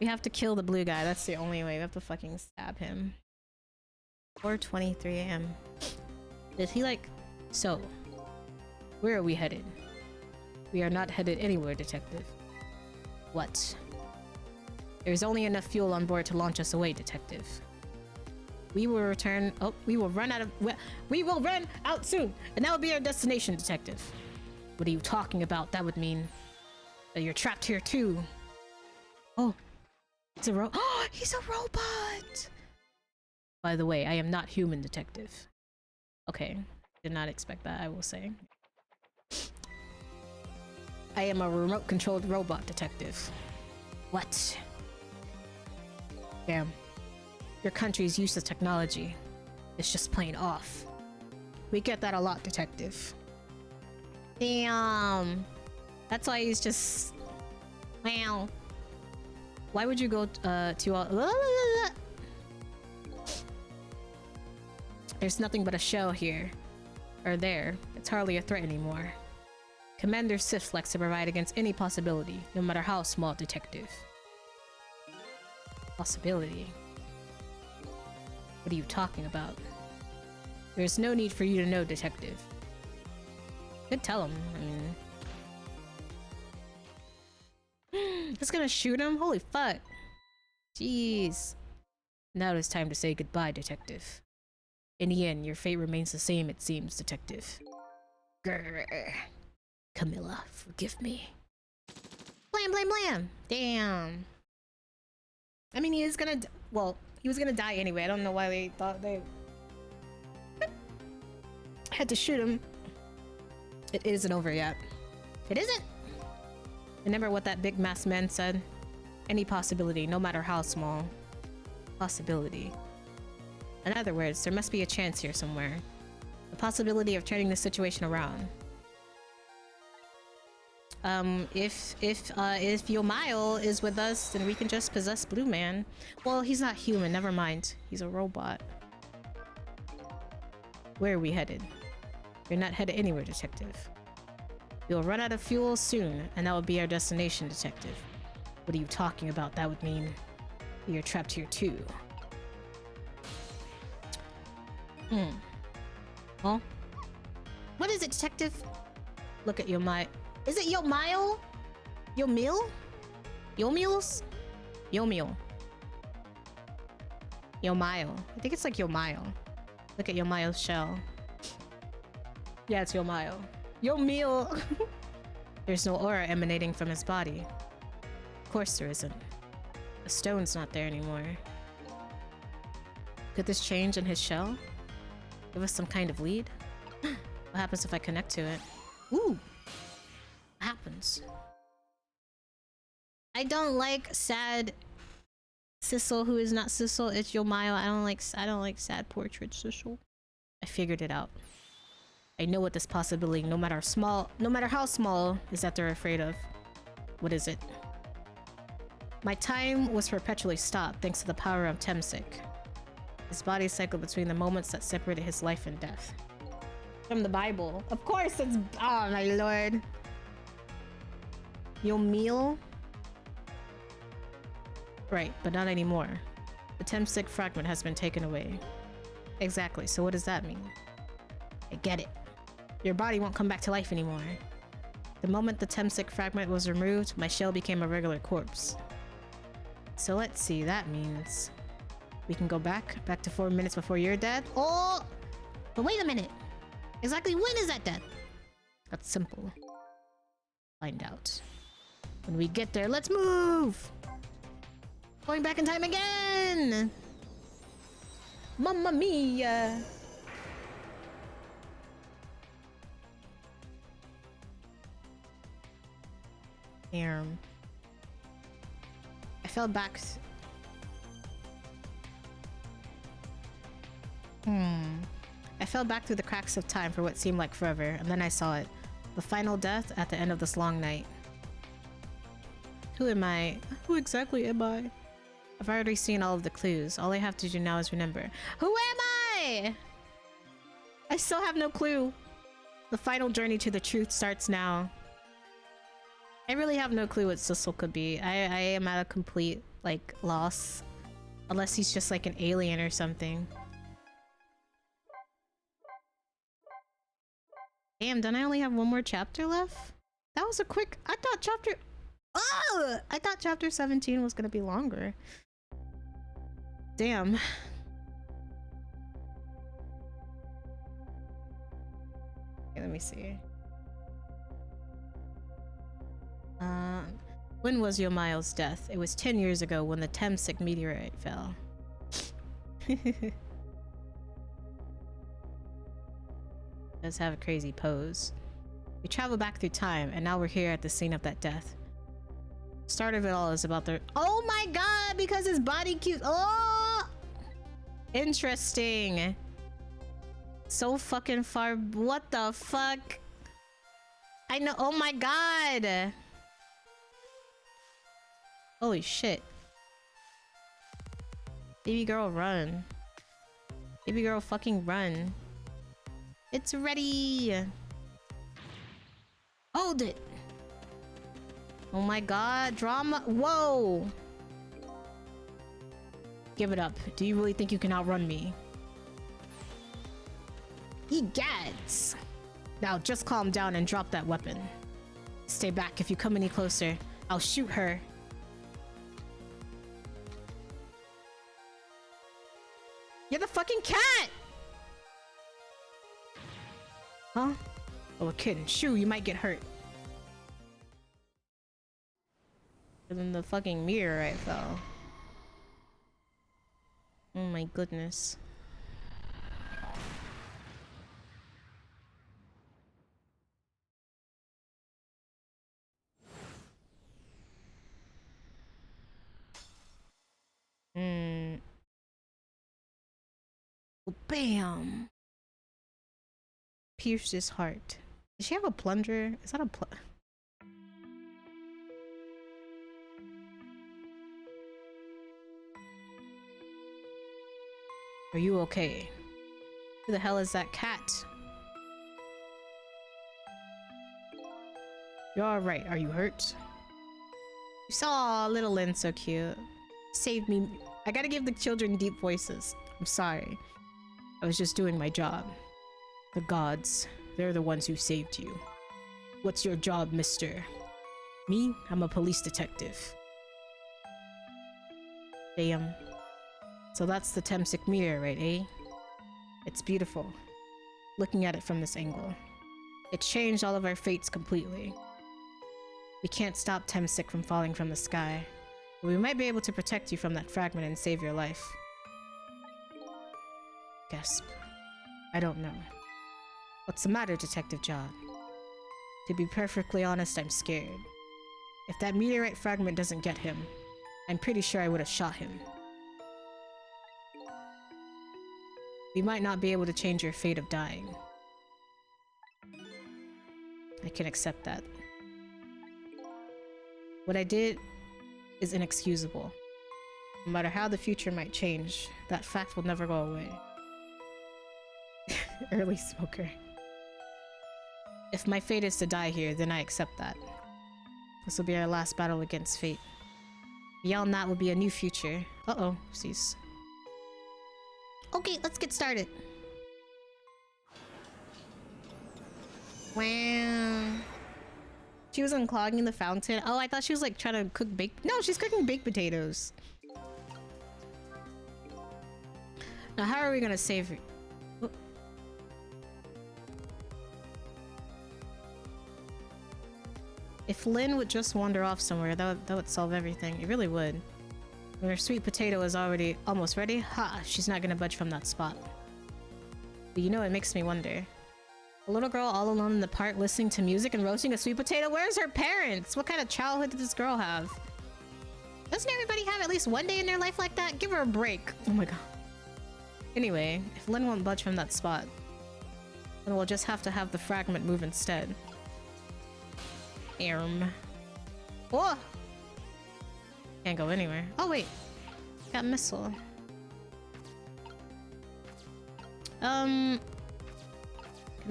We have to kill the blue guy, that's the only way. We have to fucking stab him. 4:23 AM. Is he like... So, where are we headed? We are not headed anywhere, Detective. What? There's only enough fuel on board to launch us away, Detective. We will return... Oh, we will run out soon! And that will be our destination, Detective. What are you talking about? That would mean that you're trapped here too. Oh. It's a Oh, he's a robot! By the way, I am not human, Detective. Okay. Did not expect that, I will say. I am a remote-controlled robot, Detective. What? Damn. Your country's use of technology is just plain off. We get that a lot, Detective. Damn. That's why he's just... Wow. Why would you go to all... There's nothing but a shell here. Or there. It's hardly a threat anymore. Commander Sif likes to provide against any possibility, no matter how small, Detective. Possibility? What are you talking about? There's no need for you to know, Detective. Could tell him, I mean... It's gonna shoot him? Holy fuck. Jeez. Now it is time to say goodbye, Detective. In the end, your fate remains the same, it seems, Detective. Grrr. Camilla, forgive me. Blam, blam, blam! Damn. I mean, he is gonna... Well, he was gonna die anyway. I don't know why they thought they... had to shoot him. It isn't over yet. It isn't? Remember what that big masked man said? Any possibility, no matter how small. Possibility. In other words, there must be a chance here somewhere. The possibility of turning the situation around. If Yomail is with us, then we can just possess Blue Man. Well, he's not human, never mind. He's a robot. Where are we headed? We're not headed anywhere, Detective. We'll run out of fuel soon, and that will be our destination, Detective. What are you talking about? That would mean you're trapped here too. Well, what is it, Detective? Look at Yomail. Is it Yomail? Yomil? Yomils? Yomil. Yomail. I think it's like Yomail. Look at Yomail's shell. Yeah, it's Yomail. Yomil! There's no aura emanating from his body. Of course there isn't. The stone's not there anymore. Could this change in his shell? Give us some kind of lead? What happens if I connect to it? Ooh! What happens? I don't like sad Sissel who is not Sissel. It's Yomail. I don't like sad portrait Sissel. I figured it out. I know what this possibility, no matter how small, is that they're afraid of. What is it? My time was perpetually stopped thanks to the power of Temsik. His body cycled between the moments that separated his life and death. From the Bible. Of course it's... Oh my lord. Your meal? Right, but not anymore. The Temsik fragment has been taken away. Exactly, so what does that mean? I get it. Your body won't come back to life anymore. The moment the Temsik fragment was removed, my shell became a regular corpse. So let's see, that means... we can go back to 4 minutes before you're dead. Oh! But wait a minute! Exactly when is that death? That's simple. Find out. When we get there, let's move! Going back in time again! Mamma mia! Damn. I fell back... I fell back through the cracks of time for what seemed like forever, and then I saw it. The final death at the end of this long night. Who am I? Who exactly am I? I've already seen all of the clues. All I have to do now is remember. Who am I? I still have no clue. The final journey to the truth starts now. I really have no clue what Sissel could be. I am at a complete, like, loss. Unless he's just like an alien or something. Damn, don't I only have one more chapter left? That was a quick... I thought chapter 17 was gonna be longer. Damn. Okay, let me see. When was Yomayo's death? It was 10 years ago when the Temsik meteorite fell. Does have a crazy pose. We travel back through time, and now we're here at the scene of that death. Start of it all is about the... Oh my god, because his body cute. Oh! Interesting. So fucking far. What the fuck? I know. Oh my god. Holy shit. Baby girl, run. Baby girl, fucking run. It's ready. Hold it. Oh my god, drama. Whoa. Give it up. Do you really think you can outrun me? Egads. Now just calm down and drop that weapon. Stay back. If you come any closer, I'll shoot her. You're the fucking cat! Huh? Oh, a kitten. Shoo, you might get hurt. And then the fucking meteorite fell. Oh my goodness. Oh, bam! Pierced his heart. Does she have a plunger? Is that a Are you okay? Who the hell is that cat? You're alright. Are you hurt? You saw little Lynn, so cute. Saved me. I gotta give the children deep voices. I'm sorry. I was just doing my job. The gods, they're the ones who saved you. What's your job, mister? Me? I'm a police detective. Damn. So that's the Temsik meteorite, eh? It's beautiful. Looking at it from this angle. It changed all of our fates completely. We can't stop Temsik from falling from the sky, but we might be able to protect you from that fragment and save your life. Gasp. I don't know. What's the matter, Detective John? To be perfectly honest, I'm scared. If that meteorite fragment doesn't get him, I'm pretty sure I would have shot him. We might not be able to change your fate of dying. I can accept that. What I did is inexcusable. No matter how the future might change, that fact will never go away. Early smoker. If my fate is to die here, then I accept that. This will be our last battle against fate. Beyond that will be a new future. Uh-oh, cease. Okay, let's get started. Wow. She was unclogging the fountain. Oh, I thought she was like trying to cook No, she's cooking baked potatoes. Now, how are we gonna save her? Oh. If Lynn would just wander off somewhere, that would solve everything. It really would. When her sweet potato is already almost ready, ha! She's not gonna budge from that spot. But you know, it makes me wonder. A little girl all alone in the park listening to music and roasting a sweet potato? Where's her parents? What kind of childhood did this girl have? Doesn't everybody have at least one day in their life like that? Give her a break. Oh my god. Anyway, if Lynn won't budge from that spot, then we'll just have to have the fragment move instead. Oh! Can't go anywhere. Oh wait. Got missile. Can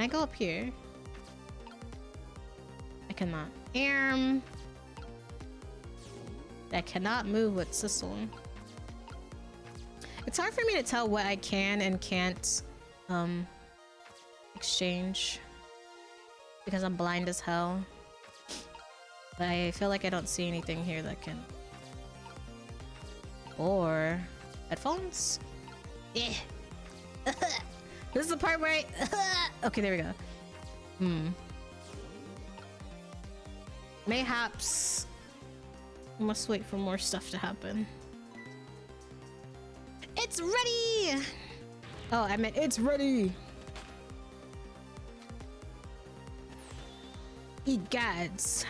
I go up here? I cannot. I cannot move with Sissel. It's hard for me to tell what I can and can't exchange because I'm blind as hell. But I feel like I don't see anything here that can. Or headphones? Yeah. This is the part where I okay, there we go. Mayhaps I must wait for more stuff to happen. It's ready! Oh, I meant it's ready! Egads.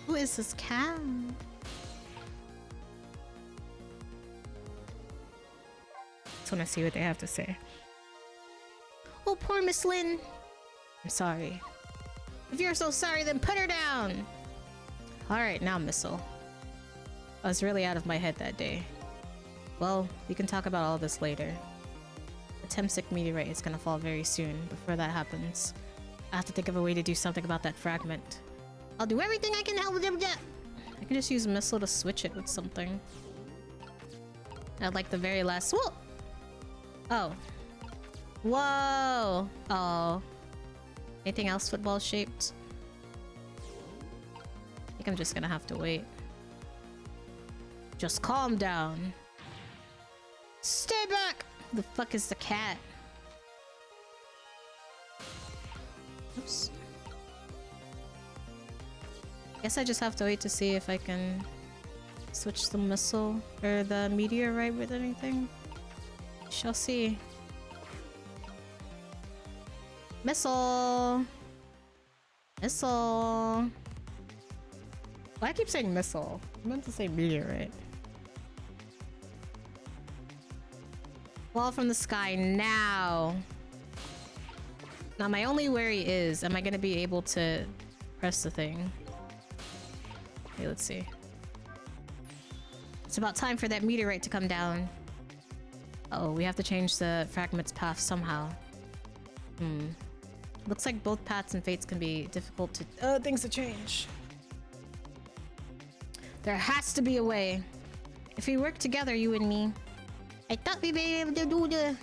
Who is this cow? Just want to see what they have to say. Oh, poor Miss Lynn. I'm sorry. If you're so sorry, then put her down. Alright, now Missile. I was really out of my head that day. Well, we can talk about all this later. The Temsic meteorite is gonna fall very soon. Before that happens, I have to think of a way to do something about that fragment. I'll do everything I can help with them. I can just use Missile to switch it with something. At like the very last... Whoa! Oh. Whoa! Oh. Anything else football shaped? I think I'm just gonna have to wait. Just calm down. Stay back! The fuck is the cat? Oops. Guess I just have to wait to see if I can switch the missile or the meteorite with anything. Shall see. Missile! Missile! Why I keep saying missile? I meant to say meteorite. Fall from the sky now! Now my only worry is, am I gonna be able to press the thing? Okay, let's see. It's about time for that meteorite to come down. Uh oh, we have to change the fragment's path somehow. Looks like both paths and fates can be difficult to things to change. There has to be a way. If we work together, you and me. I thought we'd be able to do the...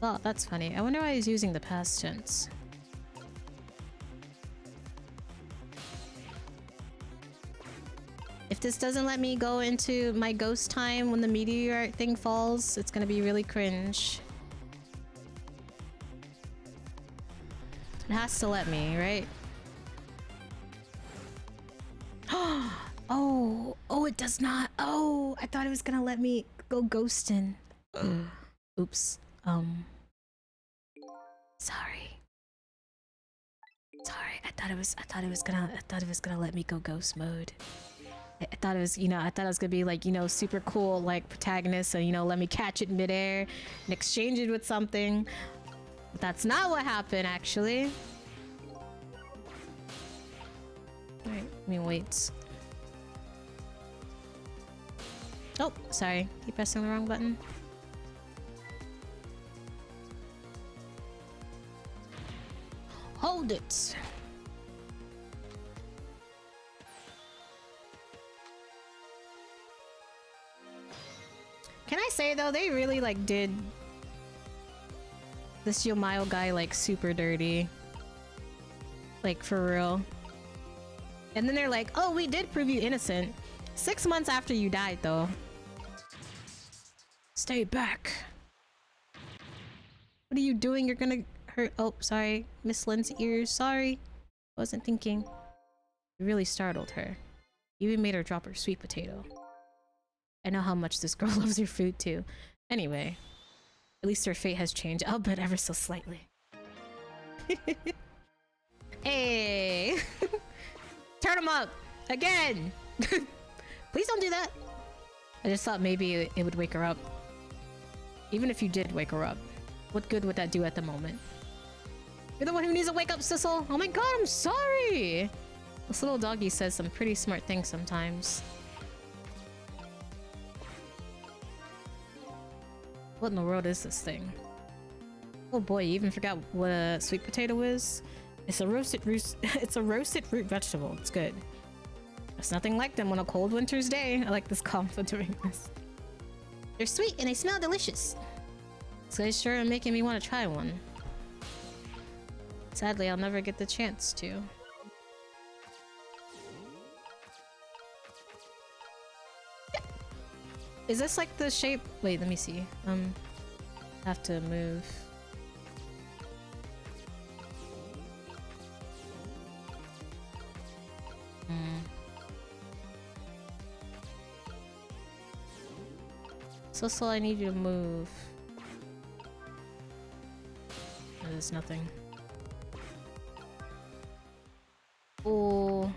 Oh, that's funny. I wonder why he's using the past tense. If this doesn't let me go into my ghost time when the meteorite thing falls, it's gonna be really cringe. It has to let me, right? Oh, it does not. Oh, I thought it was gonna let me go ghosting. Oops. Sorry. I thought it was gonna let me go ghost mode. I thought it was, I thought it was gonna be like, super cool, like protagonist, so, let me catch it midair and exchange it with something. But that's not what happened, actually. Alright, I mean weights. Oh, sorry. Keep pressing the wrong button. Hold it! Can I say though, they really like did this Yomayo guy like super dirty. Like for real. And then they're like, oh, we did prove you innocent. 6 months after you died though. Stay back. What are you doing? You're gonna hurt. Oh, sorry. Miss Lynn's ears. Sorry. Wasn't thinking. You really startled her. You even made her drop her sweet potato. I know how much this girl loves your food too. Anyway. At least her fate has changed, albeit ever so slightly. Hey! Turn him up! Again! Please don't do that! I just thought maybe it would wake her up. Even if you did wake her up, what good would that do at the moment? You're the one who needs to wake up, Sissel! Oh my god, I'm sorry! This little doggy says some pretty smart things sometimes. What in the world is this thing? Oh boy, you even forgot what a sweet potato is? It's a roasted root vegetable. It's good. There's nothing like them on a cold winter's day. I like this combo doing this. They're sweet and they smell delicious. So they sure are making me want to try one. Sadly, I'll never get the chance to. Is this like the shape? Wait, let me see. Have to move. So I need you to move. No, there's nothing. Oh.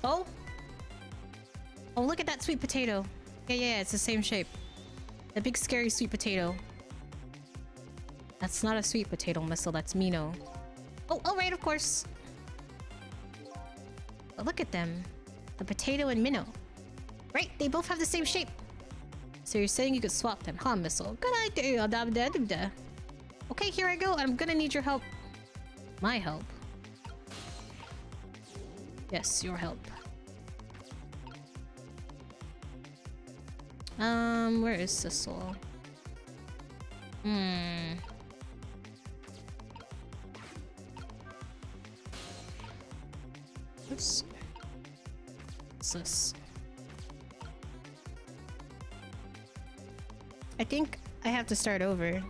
Oh? Oh, look at that sweet potato. Yeah, it's the same shape. The big scary sweet potato. That's not a sweet potato missile, that's Mino. Oh, right, of course. But look at them. The potato and Minnow. Right, they both have the same shape. So you're saying you could swap them, huh, Missile? Good idea. Okay, here I go. I'm gonna need your help. My help. Yes, your help. Where is Sissel? Oops. What's this? I think I have to start over.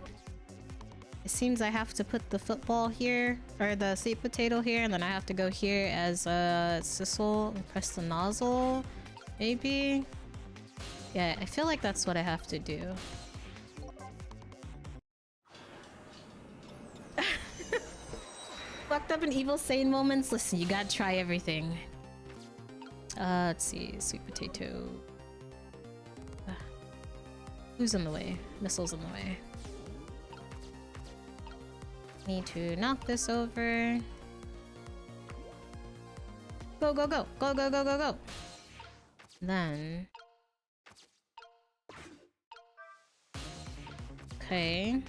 It seems I have to put the football here, or the sweet potato here, and then I have to go here as Sissel and press the nozzle, maybe? Yeah, I feel like that's what I have to do. Fucked up and evil sane moments? Listen, you gotta try everything. Let's see, sweet potato. Who's in the way? Missile's in the way. Need to knock this over. Go, go, go. Go, go, go, go, go. Then... Okay.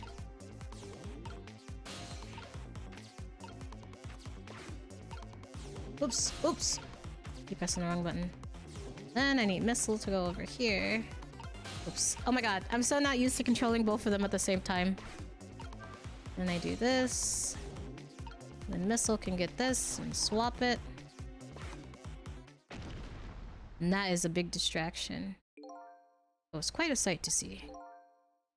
Oops, oops. Keep pressing the wrong button. Then I need Missile to go over here. Oops. Oh my god, I'm so not used to controlling both of them at the same time. Then I do this. Then Missile can get this and swap it. And that is a big distraction. Oh, it's quite a sight to see.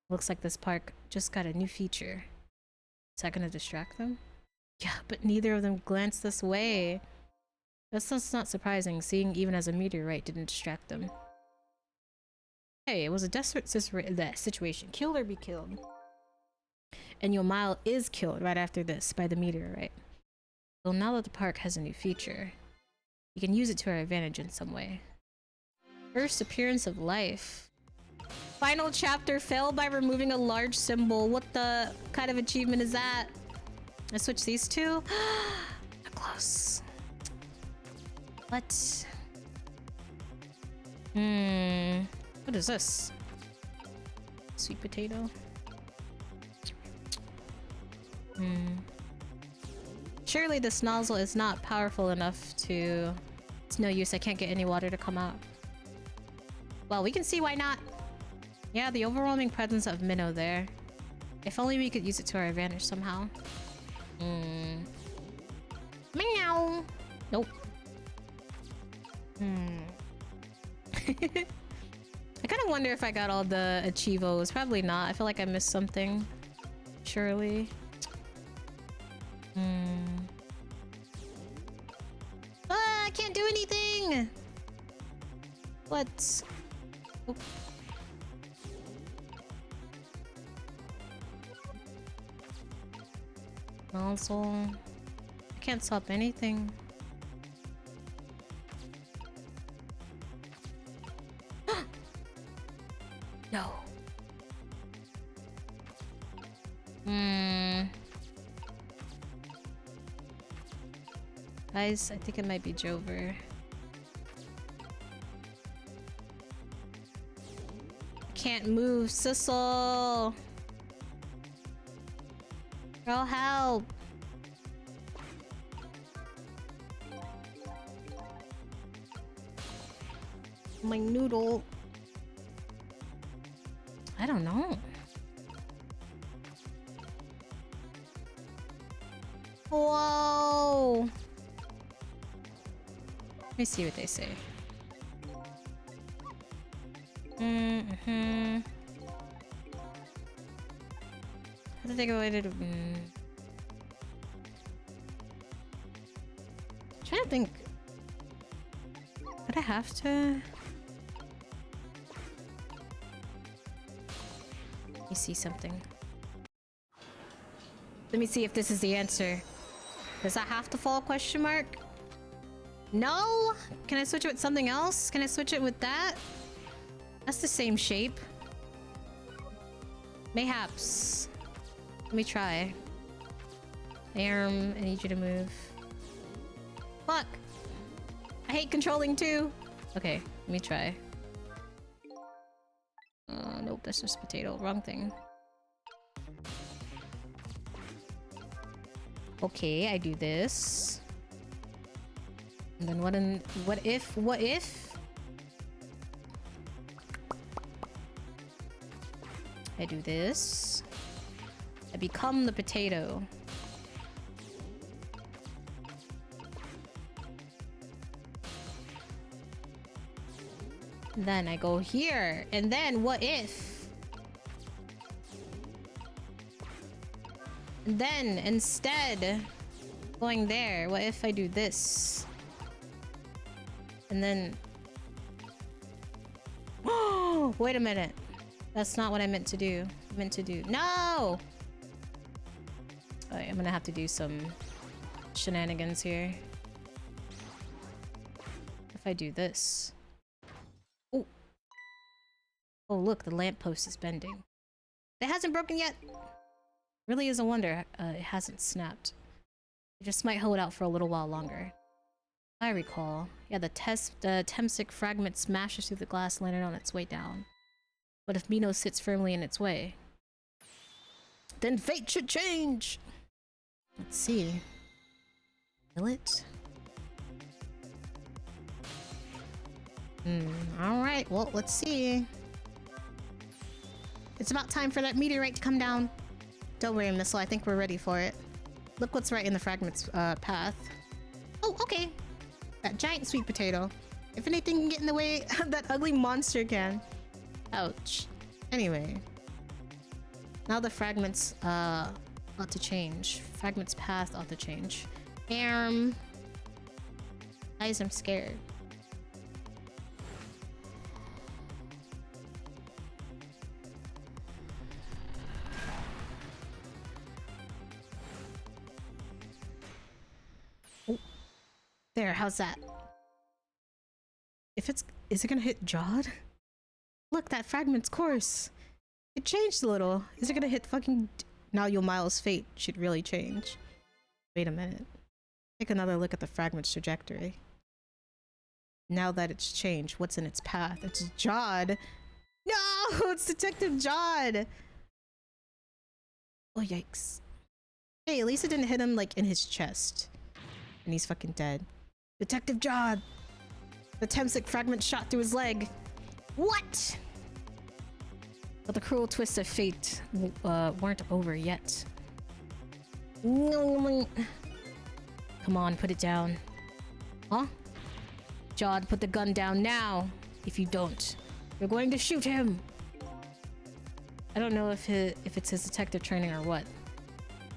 Looks like this park just got a new feature. Is that gonna distract them? Yeah, but neither of them glanced this way. That's not surprising, seeing even as a meteorite didn't distract them. Hey, it was a desperate situation. Kill or be killed. And Yomayo is killed right after this by the meteorite. Well, now that the park has a new feature, we can use it to our advantage in some way. First appearance of life. Final chapter, failed by removing a large symbol. What the kind of achievement is that? I switch these two. Not close. What? What is this? Sweet potato. Surely this nozzle is not powerful enough to... It's no use, I can't get any water to come out. Well, we can see why not. Yeah, the overwhelming presence of minnow there. If only we could use it to our advantage somehow. Meow! Nope. I kind of wonder if I got all the achievos. Probably not. I feel like I missed something. Surely. Ah, I can't do anything! What? Oh. Nozzle. I can't stop anything. No. Guys, I think it might be Jover. I can't move, Sissel! Girl, help! My noodle. I don't know. Whoa! Let me see what they say. How did they go away to do? Trying to think. Would I have to? Let me see something. Let me see if this is the answer. Does that have to fall? Question mark. No? Can I switch it with something else? Can I switch it with that? That's the same shape. Mayhaps. Let me try. I need you to move. Fuck! I hate controlling too! Okay, let me try. Nope, that's just potato. Wrong thing. Okay, I do this. And then what if I do this? I become the potato. Then I go here. And then what if? And then instead going there, what if I do this? And then... Oh, wait a minute. That's not what I meant to do. I meant to do... No! Alright, I'm gonna have to do some shenanigans here. If I do this... Oh! Oh, look, the lamppost is bending. It hasn't broken yet! Really is a wonder it hasn't snapped. It just might hold out for a little while longer. I recall. Yeah, the Temsic fragment smashes through the glass lantern on its way down. But if Mino sits firmly in its way, then fate should change! Let's see. Will it? Alright, well, let's see. It's about time for that meteorite to come down. Don't worry, Missile, I think we're ready for it. Look what's right in the fragment's path. Oh, okay. That giant sweet potato. If anything can get in the way, that ugly monster can. Ouch. Anyway. Now the fragments ought to change. Fragment's path ought to change. Guys, I'm scared. Oh. There, how's that? If it's... Is it gonna hit Jod? Look, that fragment's course. It changed a little. Is it gonna hit fucking... Now Yomile's fate should really change. Wait a minute. Take another look at the fragment's trajectory. Now that it's changed, what's in its path? It's Jod! No! It's Detective Jod! Oh, yikes. Hey, at least it didn't hit him, like, in his chest. And he's fucking dead. Detective Jod! The Temsic fragment shot through his leg. What? But the cruel twists of fate weren't over yet. Come on, put it down. Huh? Jod, put the gun down now. If you don't, you're going to shoot him. I don't know if it's his detective training or what.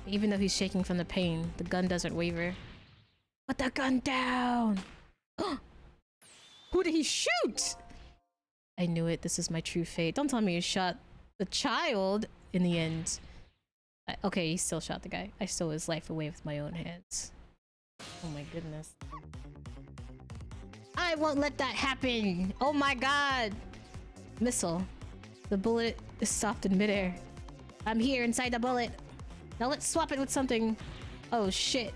Even though he's shaking from the pain, the gun doesn't waver. Put the gun down! Who did he shoot? I knew it. This is my true fate. Don't tell me you shot the child in the end. Okay, he still shot the guy. I stole his life away with my own hands. Oh my goodness. I won't let that happen! Oh my god! Missile. The bullet is stopped in midair. I'm here inside the bullet. Now let's swap it with something. Oh shit.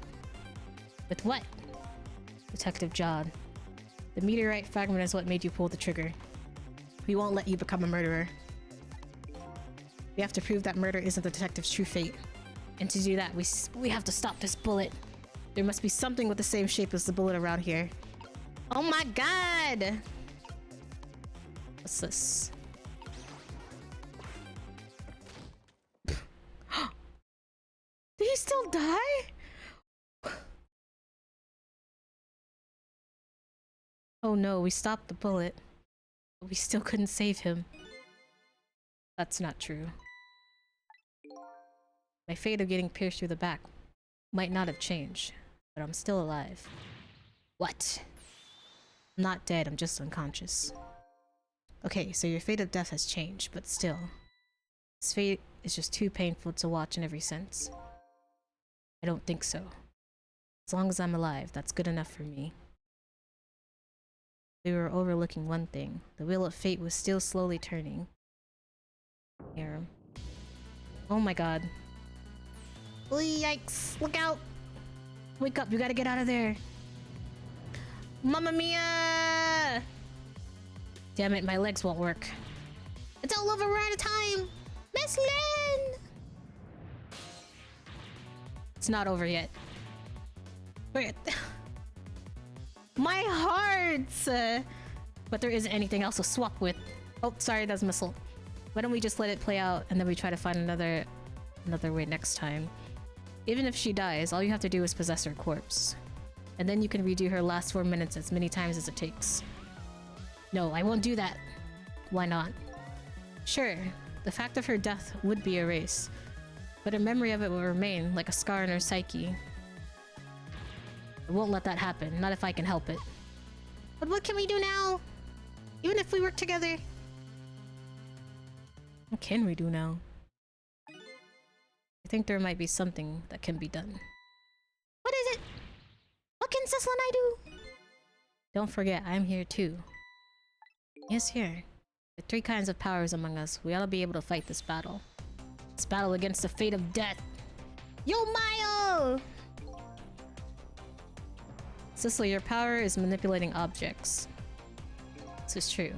With what? Detective Jod. The meteorite fragment is what made you pull the trigger. We won't let you become a murderer. We have to prove that murder isn't the detective's true fate. And to do that, we have to stop this bullet. There must be something with the same shape as the bullet around here. Oh my god! What's this? Did he still die? Oh no, we stopped the bullet. But we still couldn't save him. That's not true. My fate of getting pierced through the back might not have changed, but I'm still alive. What? I'm not dead, I'm just unconscious. Okay, so your fate of death has changed, but still. This fate is just too painful to watch in every sense. I don't think so. As long as I'm alive, that's good enough for me. We were overlooking one thing. The wheel of fate was still slowly turning. Here. Oh my god. Oh, yikes! Look out! Wake up, you gotta get out of there! Mamma mia! Damn it, my legs won't work. It's all over, we're out of time! Miss Lynn! It's not over yet. Wait. My heart! But there isn't anything else to swap with. Oh, sorry, that's missile. Why don't we just let it play out and then we try to find another way next time. Even if she dies, all you have to do is possess her corpse. And then you can redo her last 4 minutes as many times as it takes. No, I won't do that. Why not? Sure, the fact of her death would be erased, but a memory of it will remain like a scar in her psyche. I won't let that happen, not if I can help it. But what can we do now? Even if we work together? What can we do now? I think there might be something that can be done. What is it? What can Cecil and I do? Don't forget, I'm here too. Yes, here. With 3 kinds of powers among us, we ought to be able to fight this battle. This battle against the fate of death. Yo, Mayo! Cecil, your power is manipulating objects. This is true.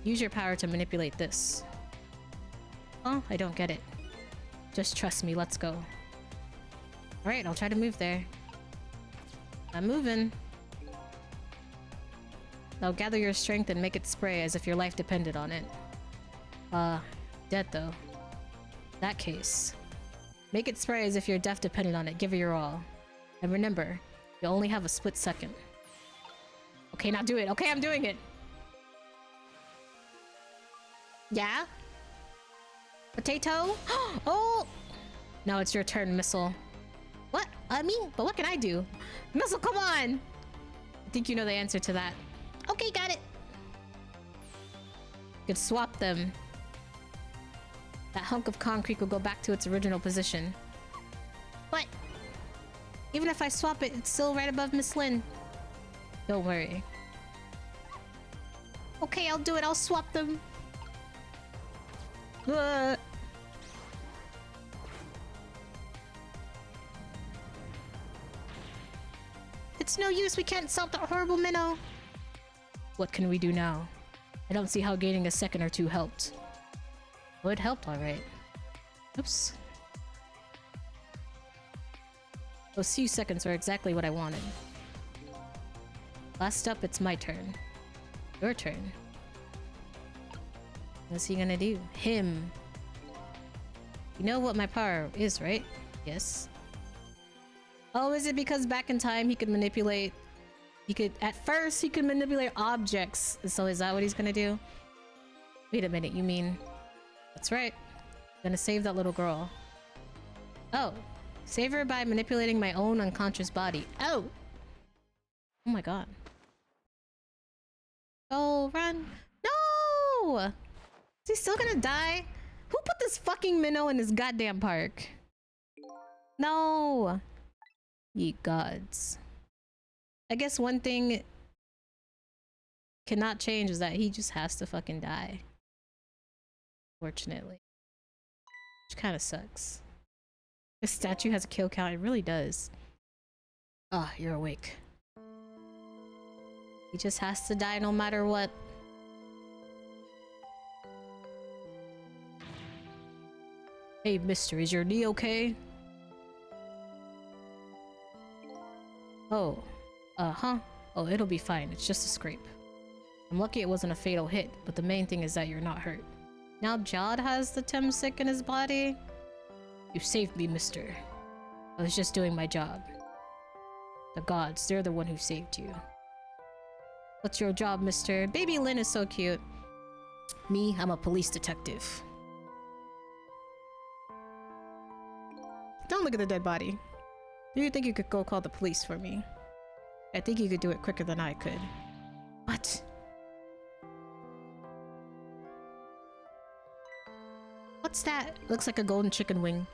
Use your power to manipulate this. Oh, I don't get it. Just trust me, let's go. Alright, I'll try to move there. I'm moving. Now gather your strength and make it spray as if your life depended on it. Dead though. In that case, make it spray as if your death depended on it. Give it your all. And remember, you only have a split second. Okay, now do it. Okay, I'm doing it. Yeah? Potato? Oh! Now it's your turn, Missile. What? But what can I do? Missile, come on! I think you know the answer to that. Okay, got it. You could swap them. That hunk of concrete will go back to its original position. But even if I swap it, it's still right above Miss Lynn. Don't worry. Okay, I'll do it. I'll swap them. It's no use, we can't stop that horrible minnow. What can we do now? I don't see how gaining a second or two helped. Oh, it helped alright. Oops. Those few seconds were exactly what I wanted. Last up, it's my turn. Your turn. What's he gonna do? Him. You know what my power is, right? Yes. Oh, is it because back in time he could manipulate... At first, he could manipulate objects. So is that what he's gonna do? Wait a minute, you mean... That's right. Gonna save that little girl. Oh. Save her by manipulating my own unconscious body. Oh! Oh my god. Oh, run. No! Is he still gonna die? Who put this fucking minnow in this goddamn park? No! Ye gods. I guess one thing cannot change is that he just has to fucking die. Fortunately. Which kind of sucks. This statue has a kill count, it really does. Ah, you're awake. He just has to die no matter what. Hey, mister, is your knee okay? Oh. Uh-huh. Oh, it'll be fine. It's just a scrape. I'm lucky it wasn't a fatal hit, but the main thing is that you're not hurt. Now Jod has the Temsic in his body? You saved me, mister. I was just doing my job. The gods, they're the one who saved you. What's your job, mister? Baby Lynn is so cute. Me, I'm a police detective. Don't look at the dead body. Do you think you could go call the police for me? I think you could do it quicker than I could. What? What's that? Looks like a golden chicken wing.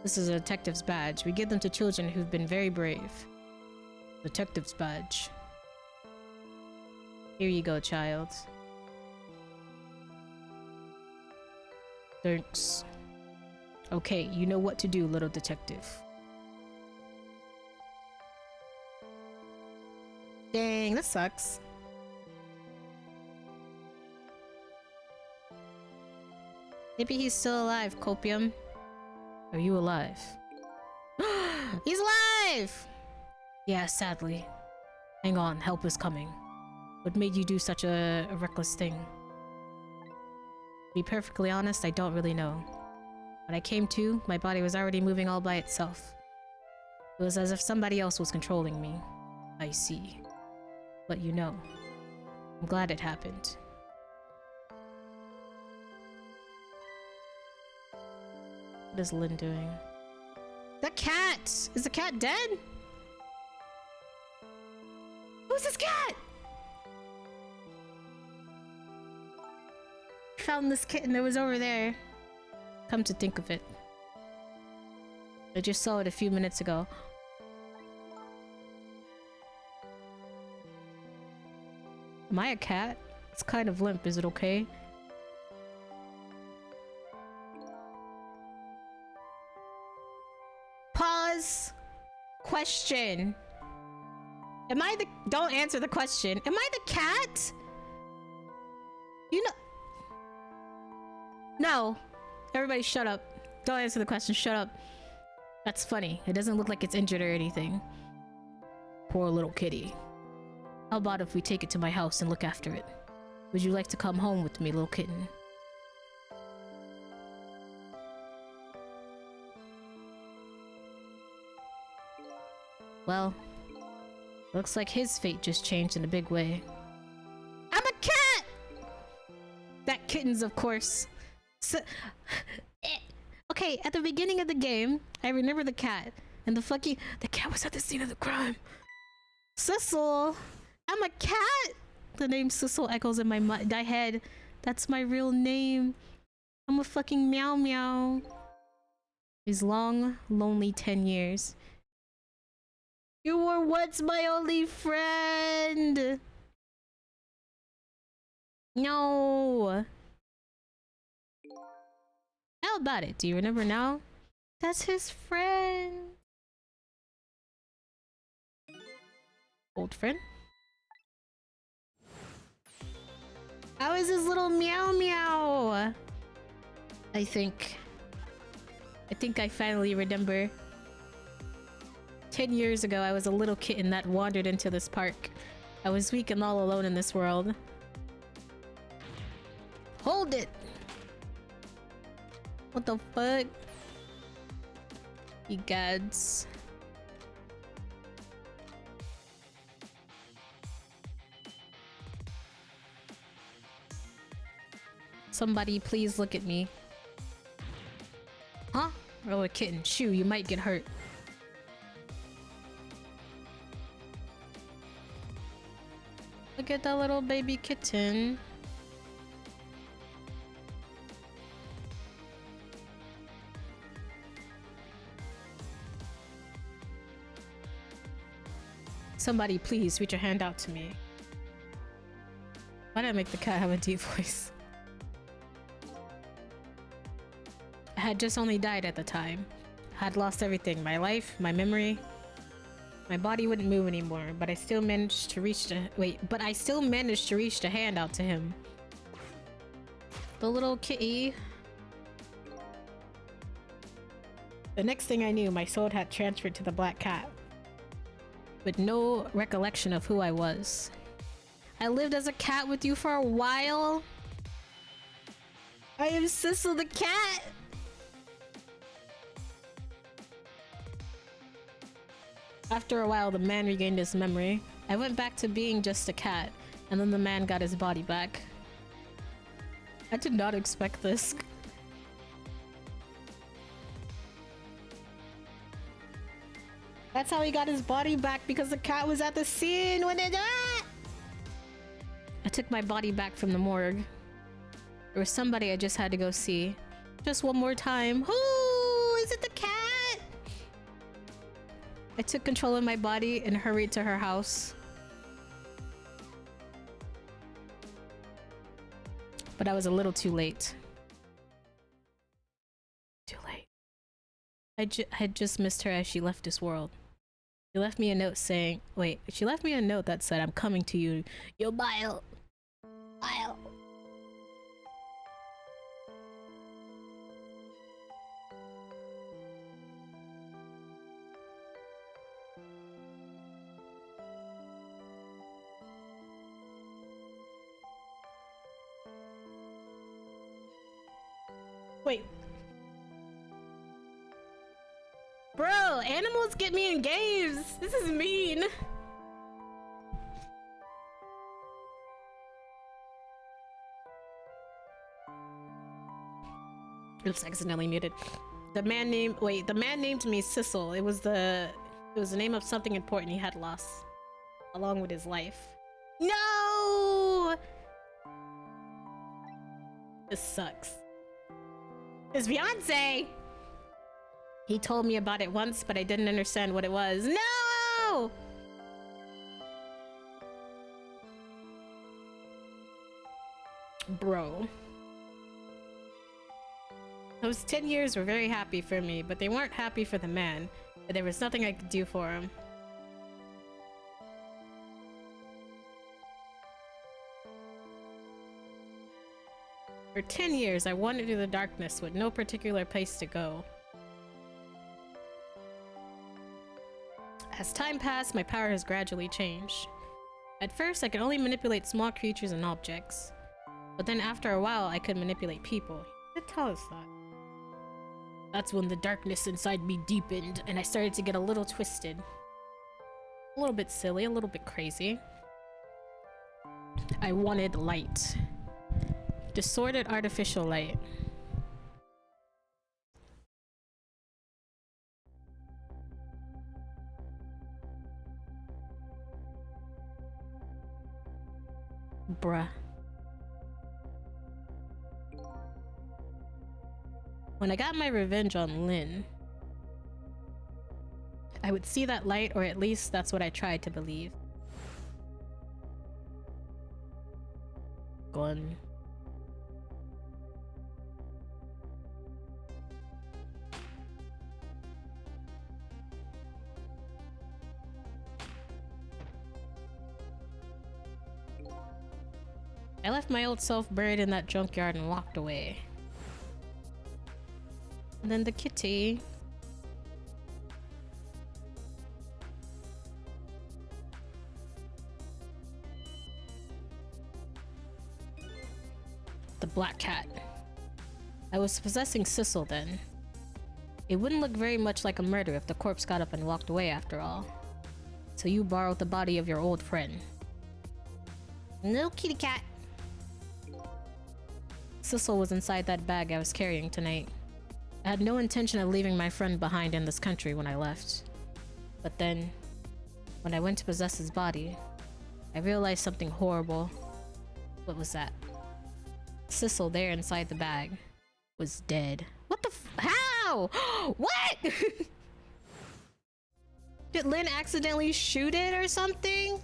This is a detective's badge. We give them to children who've been very brave. Detective's badge. Here you go, child. Thanks. Okay, you know what to do, little detective. Dang, that sucks. Maybe he's still alive, Copium. Are you alive? He's alive! Yeah, sadly. Hang on, help is coming. What made you do such a reckless thing? To be perfectly honest, I don't really know. When I came to, my body was already moving all by itself. It was as if somebody else was controlling me. I see. But you know, I'm glad it happened. What is Lynn doing? The cat! Is the cat dead? Who's this cat? Found this kitten that was over there. Come to think of it, I just saw it a few minutes ago. Am I a cat? It's kind of limp. Is it okay? Pause. Question. Am I the... Don't answer the question. Am I the cat? You know... No. Everybody shut up. Don't answer the question. Shut up. That's funny. It doesn't look like it's injured or anything. Poor little kitty. How about if we take it to my house and look after it? Would you like to come home with me, little kitten? Well, looks like his fate just changed in a big way. I'm a cat! That kitten's, of course. Okay, at the beginning of the game, I remember the cat. And the cat was at the scene of the crime. Sissel! I'm a cat! The name Sissel echoes in my head. That's my real name. I'm a fucking meow meow. These long, lonely 10 years. You were once my only friend! No! How about it? Do you remember now? That's his friend. Old friend? How is his little meow meow? I think I finally remember. 10 years ago, I was a little kitten that wandered into this park. I was weak and all alone in this world. Hold it! What the fuck? You gods. Somebody please look at me. Huh? Oh, a kitten. Shoo, you might get hurt. Look at that little baby kitten. Somebody please reach your hand out to me. Why did I make the cat have a deep voice? I had just only died at the time. I had lost everything. My life, my memory. My body wouldn't move anymore, but I still managed to reach the— I still managed to reach the hand out to him. The little kitty. The next thing I knew, my soul had transferred to the black cat, with no recollection of who I was. I lived as a cat with you for a while. I am Sissel the cat. After a while, the man regained his memory. I went back to being just a cat, and then the man got his body back. I did not expect this. That's how he got his body back, because the cat was at the scene when it— I took my body back from the morgue. There was somebody I just had to go see. Just one more time. Who? Is it the cat? I took control of my body and hurried to her house. But I was a little too late. Too late. I had just missed her as she left this world. She left me a note saying— she left me a note that said, "I'm coming to you, yo bile. Bile." Wait. Bro, animals get me in games. This is mean. Oops, accidentally muted. The man named me Sissel. It was the name of something important he had lost, along with his life. No! This sucks. His fiance! He told me about it once, but I didn't understand what it was. No! Bro. Those 10 years were very happy for me, but they weren't happy for the man. But there was nothing I could do for him. For 10 years, I wandered through the darkness with no particular place to go. As time passed, my power has gradually changed. At first, I could only manipulate small creatures and objects. But then after a while, I could manipulate people. He did tell us that. That's when the darkness inside me deepened, and I started to get a little twisted. A little bit silly, a little bit crazy. I wanted light. Distorted artificial light. Bruh. When I got my revenge on Lynn, I would see that light, or at least that's what I tried to believe. Gone. I left my old self buried in that junkyard and walked away. And then the kitty. The black cat. I was possessing Sissel then. It wouldn't look very much like a murder if the corpse got up and walked away after all. So you borrowed the body of your old friend. No, kitty cat. Sissel was inside that bag I was carrying tonight. I had no intention of leaving my friend behind in this country when I left. But then, when I went to possess his body, I realized something horrible. What was that? Sissel there inside the bag was dead. What the how? What? Did Lynn accidentally shoot it or something?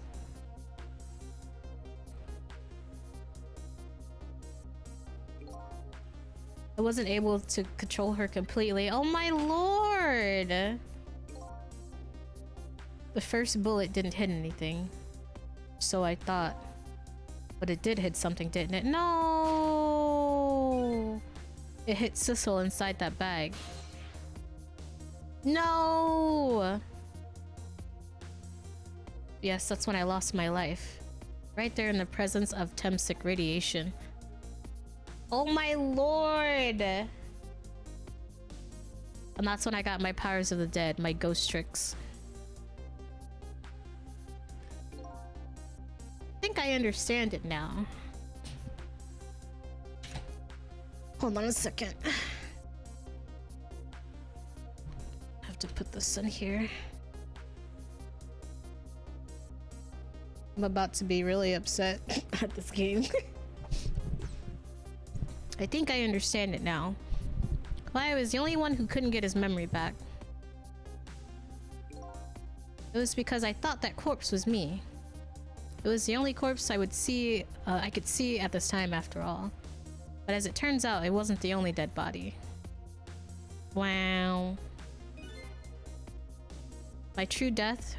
I wasn't able to control her completely. Oh my lord! The first bullet didn't hit anything. So I thought. But it did hit something, didn't it? No! It hit Sissel inside that bag. No! Yes, that's when I lost my life. Right there in the presence of Temsic radiation. Oh my lord! And that's when I got my powers of the dead, my ghost tricks. I think I understand it now. Hold on a second. I have to put this in here. I'm about to be really upset at this game. I think I understand it now. Why I was the only one who couldn't get his memory back. It was because I thought that corpse was me. It was the only corpse I could see at this time after all. But as it turns out, it wasn't the only dead body. Wow. My true death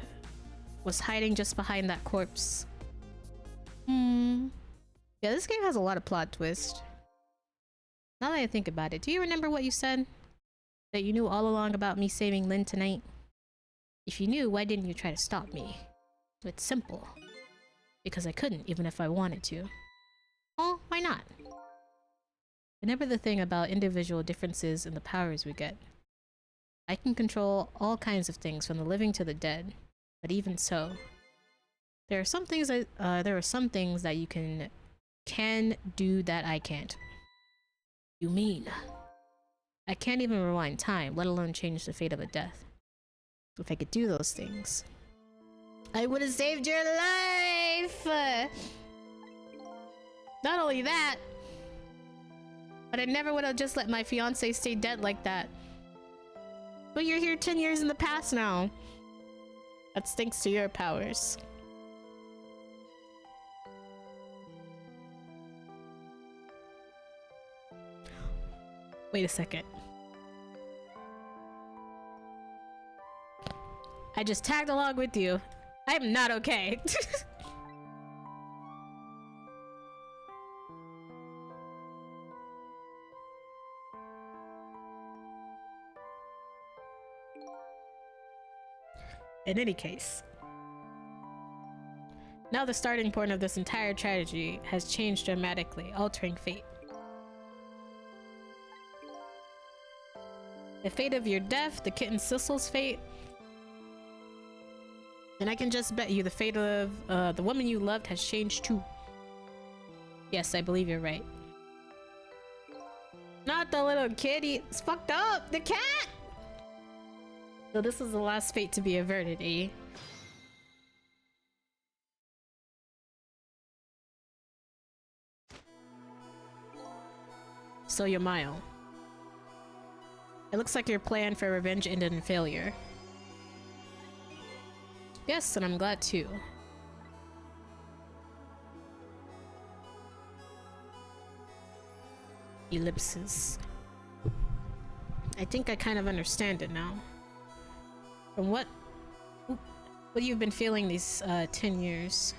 was hiding just behind that corpse. Yeah, this game has a lot of plot twists. Now that I think about it, do you remember what you said? That you knew all along about me saving Lynn tonight? If you knew, why didn't you try to stop me? It's simple. Because I couldn't, even if I wanted to. Oh, why not? Remember the thing about individual differences in the powers we get. I can control all kinds of things from the living to the dead. But even so, there are some things that you can do that I can't. You mean? I can't even rewind time, let alone change the fate of a death. If I could do those things, I would have saved your life! Not only that, but I never would have just let my fiance stay dead like that. But you're here 10 years in the past now. That's thanks to your powers. Wait a second. I just tagged along with you. I'm not okay. In any case, now the starting point of this entire tragedy has changed dramatically, altering fate. The fate of your death, the kitten Sissel's fate, and I can just bet you the fate of the woman you loved has changed too. Yes, I believe you're right. Not the little kitty. It's fucked up. The cat! So this is the last fate to be averted, eh? So Yamail. It looks like your plan for revenge ended in failure. Yes, and I'm glad too. Ellipses. I think I kind of understand it now. From what you've been feeling these 10 years.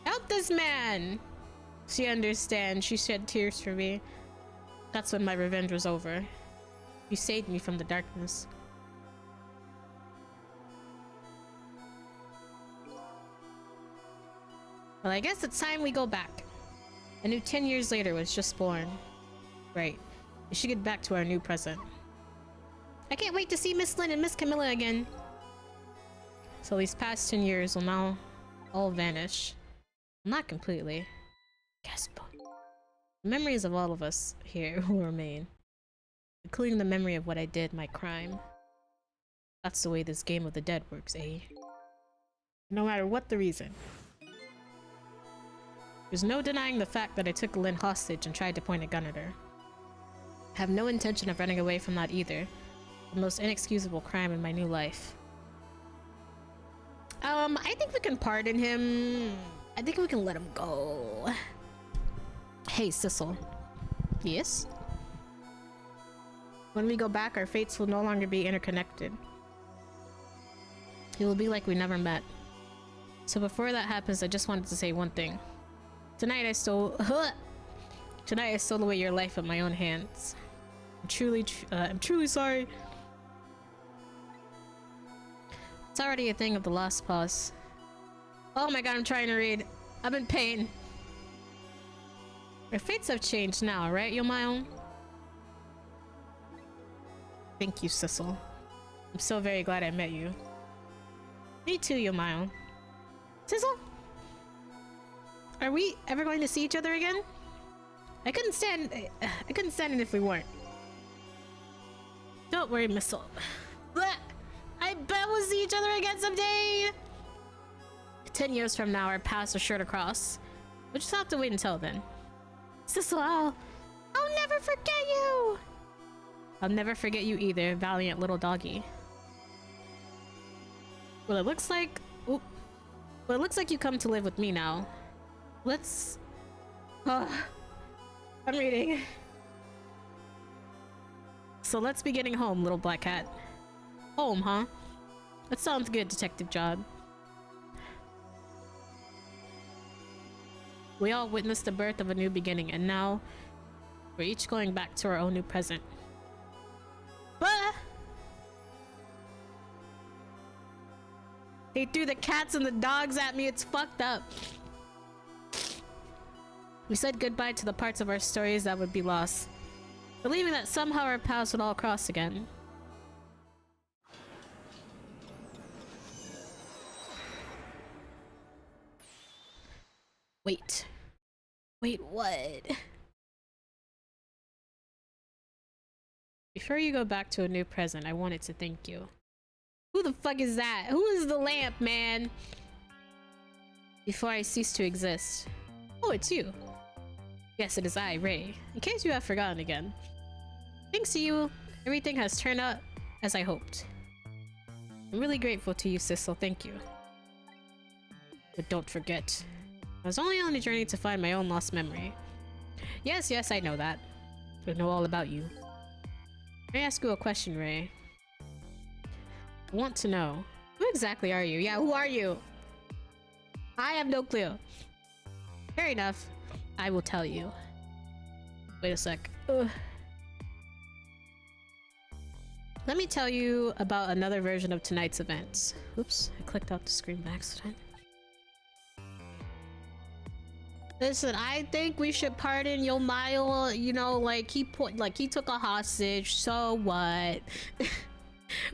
I don't this man! She understands. She shed tears for me. That's when my revenge was over. You saved me from the darkness. Well, I guess it's time we go back. A new 10 years later was just born. Right. We should get back to our new present. I can't wait to see Miss Lynn and Miss Camilla again. So these past 10 years will now all vanish. Not completely. Gasp. Memories of all of us here will remain. Including the memory of what I did, my crime. That's the way this game of the dead works, eh? No matter what the reason. There's no denying the fact that I took Lynn hostage and tried to point a gun at her. I have no intention of running away from that either. The most inexcusable crime in my new life. I think we can pardon him. I think we can let him go. Hey, Sissel. Yes? When we go back, our fates will no longer be interconnected. It will be like we never met. So before that happens, I just wanted to say one thing. Tonight I stole away your life with my own hands. I'm truly sorry. It's already a thing of the lost pause. Oh my god, I'm trying to read. I'm in pain. Our fates have changed now, right, Yomayon? Thank you, Sissel. I'm so very glad I met you. Me too, Yomayon. Sissel? Are we ever going to see each other again? I couldn't stand it if we weren't. Don't worry, Missile. I bet we'll see each other again someday! 10 years from now, our paths are sure to cross. We'll just have to wait until then. Sissel, I'll never forget you! I'll never forget you either, valiant little doggy. Well, it looks like you come to live with me now. Let's... I'm reading. So let's be getting home, little black cat. Home, huh? That sounds good, Detective Job. We all witnessed the birth of a new beginning, and now we're each going back to our own new present. But they threw the cats and the dogs at me. It's fucked up. We said goodbye to the parts of our stories that would be lost, believing that somehow our paths would all cross again. Wait, what? Before you go back to a new present, I wanted to thank you. Who the fuck is that? Who is the lamp, man? Before I cease to exist. Oh, it's you. Yes, it is I, Ray. In case you have forgotten again. Thanks to you, everything has turned out as I hoped. I'm really grateful to you, Sissel. Thank you. But don't forget, I was only on a journey to find my own lost memory. Yes, I know that. I know all about you. May I ask you a question, Ray? I want to know, who exactly are you? Yeah, who are you? I have no clue. Fair enough. I will tell you. Wait a sec. Ugh. Let me tell you about another version of tonight's events. Oops, I clicked out the screen by accident. Listen, I think we should pardon Yomayo. You know, like he took a hostage. So what?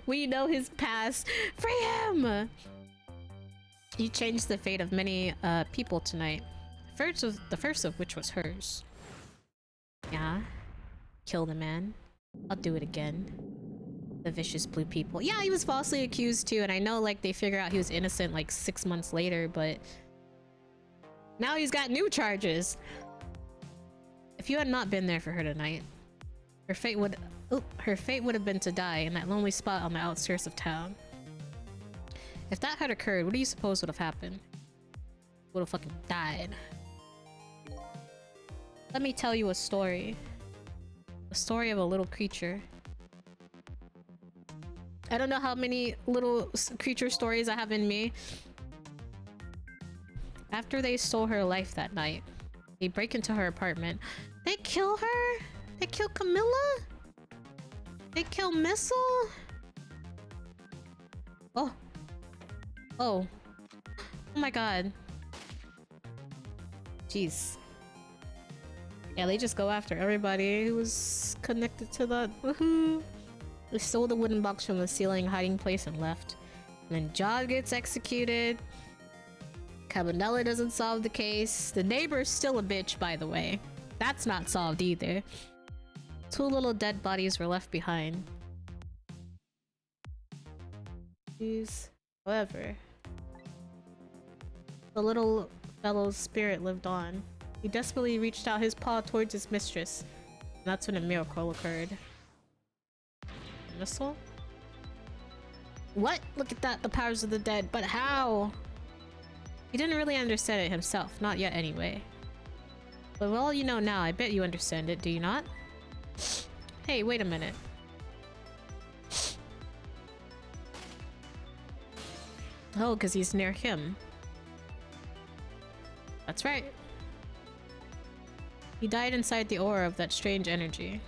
We know his past. Free him! He changed the fate of many people tonight. The first of which was hers. Yeah. Kill the man. I'll do it again. The vicious blue people. Yeah, he was falsely accused too, and I know like they figure out he was innocent like 6 months later, but now he's got new charges. If you had not been there for her tonight, her fate would have been to die in that lonely spot on the outskirts of town. If that had occurred, what do you suppose would have happened? Would have fucking died. Let me tell you a story. A story of a little creature. I don't know how many little creature stories I have in me. After they stole her life that night, they break into her apartment. They kill her? They kill Camilla? They kill Missile? Oh. Oh. Oh my god. Jeez. Yeah, they just go after everybody who was connected to that. Woohoo! They stole the wooden box from the ceiling hiding place and left. And then Jod gets executed. Cabanella doesn't solve the case. The neighbor's still a bitch, by the way. That's not solved either. 2 little dead bodies were left behind. Jeez. However, the little fellow's spirit lived on. He desperately reached out his paw towards his mistress. And that's when a miracle occurred. Missile? What? Look at that, the powers of the dead. But how? He didn't really understand it himself. Not yet anyway. But with all you know now, I bet you understand it, do you not? Hey, wait a minute. Oh, because he's near him. That's right. He died inside the aura of that strange energy.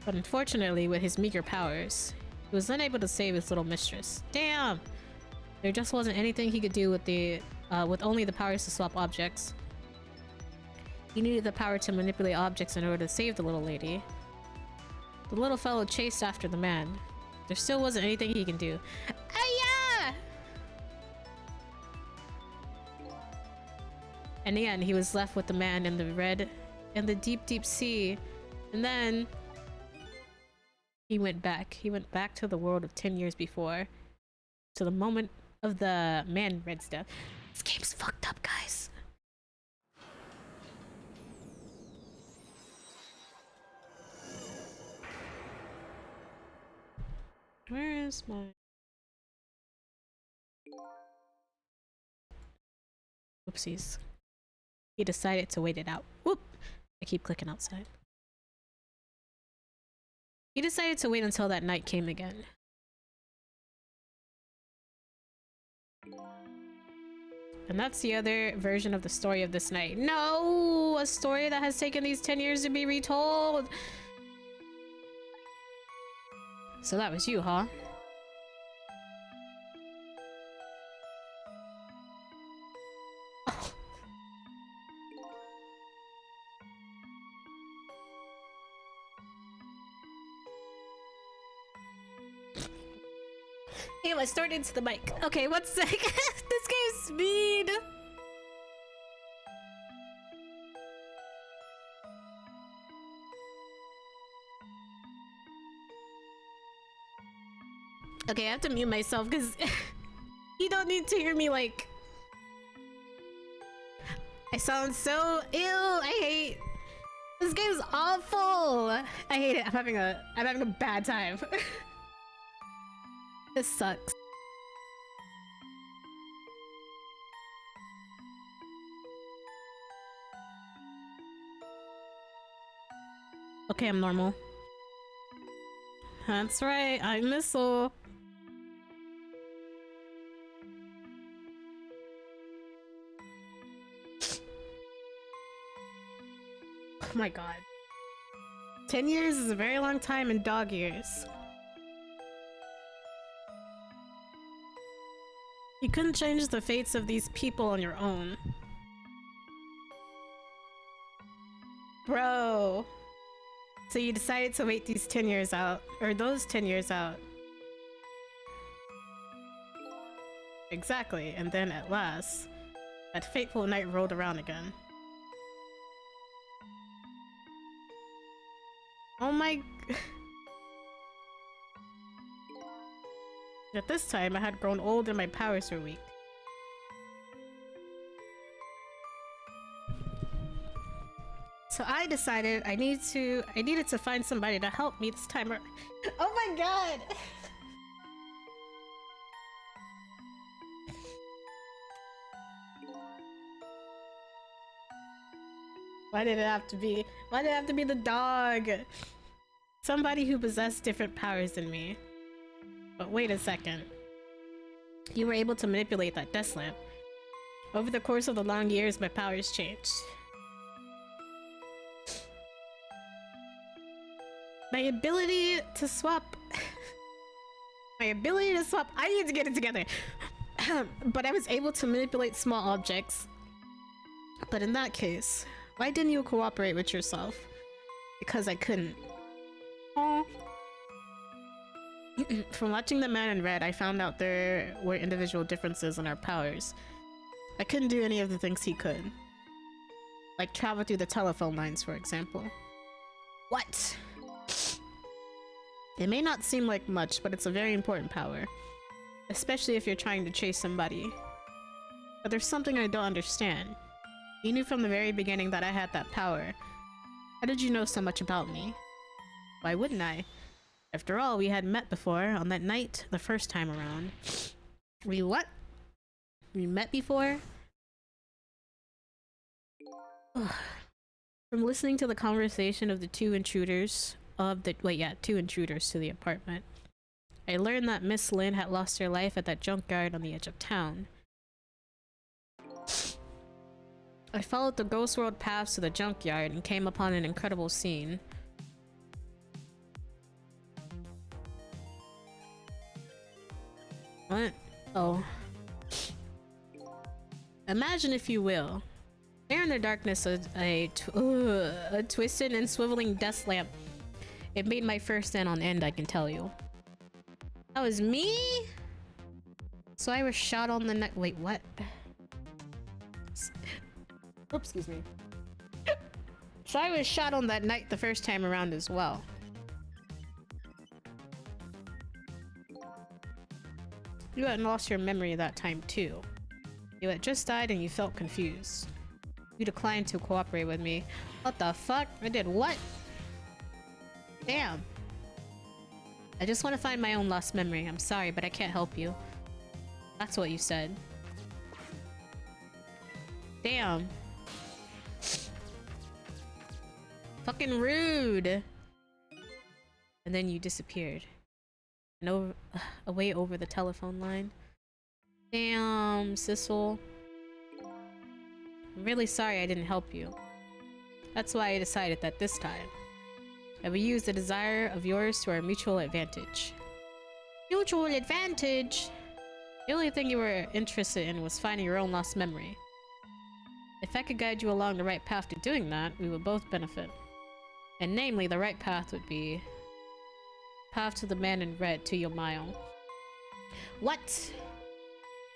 But unfortunately, with his meager powers, he was unable to save his little mistress. Damn! There just wasn't anything he could do with with only the powers to swap objects. He needed the power to manipulate objects in order to save the little lady. The little fellow chased after the man. There still wasn't anything he can do. Aya! In the end, he was left with the man in the deep, deep sea. And then he went back. He went back to the world of 10 years before. To the moment of the man Red's death. This game's fucked up, guys. Where is my... Oopsies. He decided to wait it out. Whoop! I keep clicking outside. He decided to wait until that night came again. And that's the other version of the story of this night. No! A story that has taken these 10 years to be retold! So that was you, huh? Ew, I started into the mic. Okay, one sec. This game's speed. Okay, I have to mute myself because you don't need to hear me like... I sound so ill. I hate... This game's awful. I hate it. I'm having a bad time. This sucks. Okay, I'm normal. That's right, I'm Missile. Oh my god. 10 years is a very long time in dog years. You couldn't change the fates of these people on your own. Bro. So you decided to wait these 10 years out, or those 10 years out. Exactly, and then at last, that fateful night rolled around again. Oh my... At this time, I had grown old and my powers were weak. So I decided I needed to find somebody to help me this time. Oh my god! Why did it have to be the dog? Somebody who possessed different powers than me. But wait a second. You were able to manipulate that desk lamp. Over the course of the long years, my powers changed. My ability to swap... I need to get it together. But I was able to manipulate small objects. But in that case, why didn't you cooperate with yourself? Because I couldn't. Aww. From watching The Man in Red, I found out there were individual differences in our powers. I couldn't do any of the things he could. Like travel through the telephone lines, for example. What? It may not seem like much, but it's a very important power. Especially if you're trying to chase somebody. But there's something I don't understand. You knew from the very beginning that I had that power. How did you know so much about me? Why wouldn't I? After all, we had met before on that night the first time around. We what? We met before? From listening to the conversation of the two intruders to the apartment, I learned that Miss Lynn had lost her life at that junkyard on the edge of town. I followed the ghost world paths to the junkyard and came upon an incredible scene. What? Oh. Imagine, if you will, there in the darkness, a twisted and swiveling desk lamp. It made my first stand on end, I can tell you. That was me? So I was shot on the neck. Wait, what? Oops, excuse me. So I was shot on that night the first time around as well. You had lost your memory that time too. You had just died and you felt confused. You declined to cooperate with me. What the fuck? I did what? Damn. I just want to find my own lost memory. I'm sorry, but I can't help you. That's what you said. Damn. Fucking rude. And then you disappeared. And away over the telephone line. Damn, Sissel. I'm really sorry I didn't help you. That's why I decided that this time I will use the desire of yours to our mutual advantage. Mutual advantage? The only thing you were interested in was finding your own lost memory. If I could guide you along the right path to doing that, we would both benefit. And namely, the right path would be path to the Man in Red to Yomayo. What?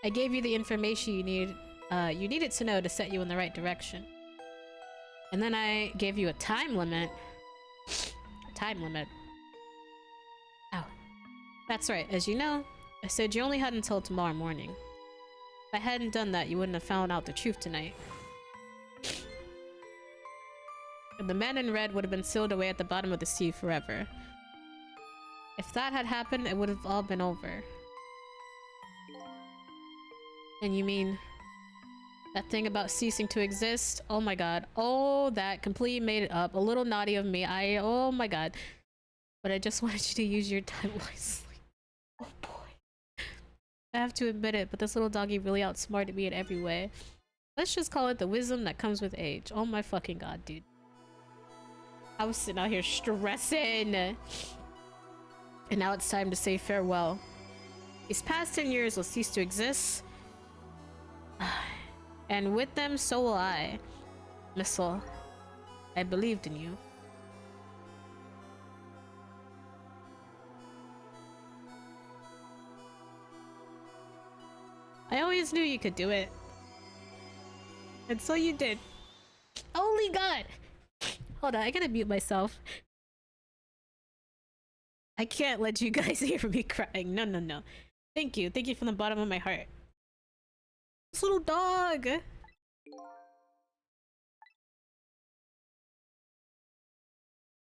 I gave you the information you needed to know to set you in the right direction. And then I gave you a time limit. Time limit. Oh. That's right. As you know, I said you only had until tomorrow morning. If I hadn't done that, you wouldn't have found out the truth tonight. And the Man in Red would have been sealed away at the bottom of the sea forever. If that had happened, it would have all been over. And you mean that thing about ceasing to exist? Oh my god. Oh, that completely made it up. A little naughty of me. Oh my god. But I just wanted you to use your time wisely. Oh boy. I have to admit it, but this little doggy really outsmarted me in every way. Let's just call it the wisdom that comes with age. Oh my fucking god, dude. I was sitting out here stressing. And now it's time to say farewell. These past 10 years will cease to exist. And with them, so will I. Missile, I believed in you. I always knew you could do it. And so you did. Holy god! Hold on, I gotta mute myself. I can't let you guys hear me crying. No, no, no. Thank you. Thank you from the bottom of my heart. This little dog!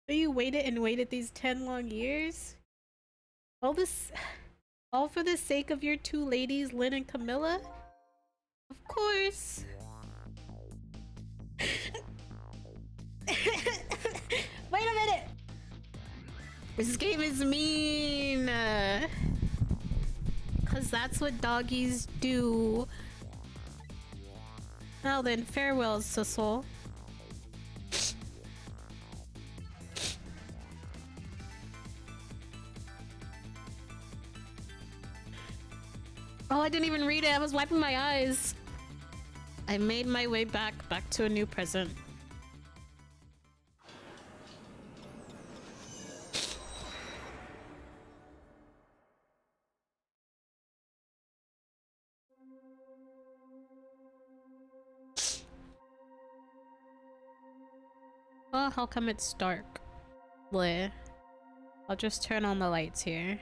So you waited and waited these 10 long years? All for the sake of your two ladies, Lynn and Camilla? Of course. Wait a minute! This game is mean! Cause That's what doggies do. Well then, farewell, Sissel. Oh, I didn't even read it. I was wiping my eyes. I made my way back to a new present. Oh, how come it's dark? Bleh. I'll just turn on the lights here.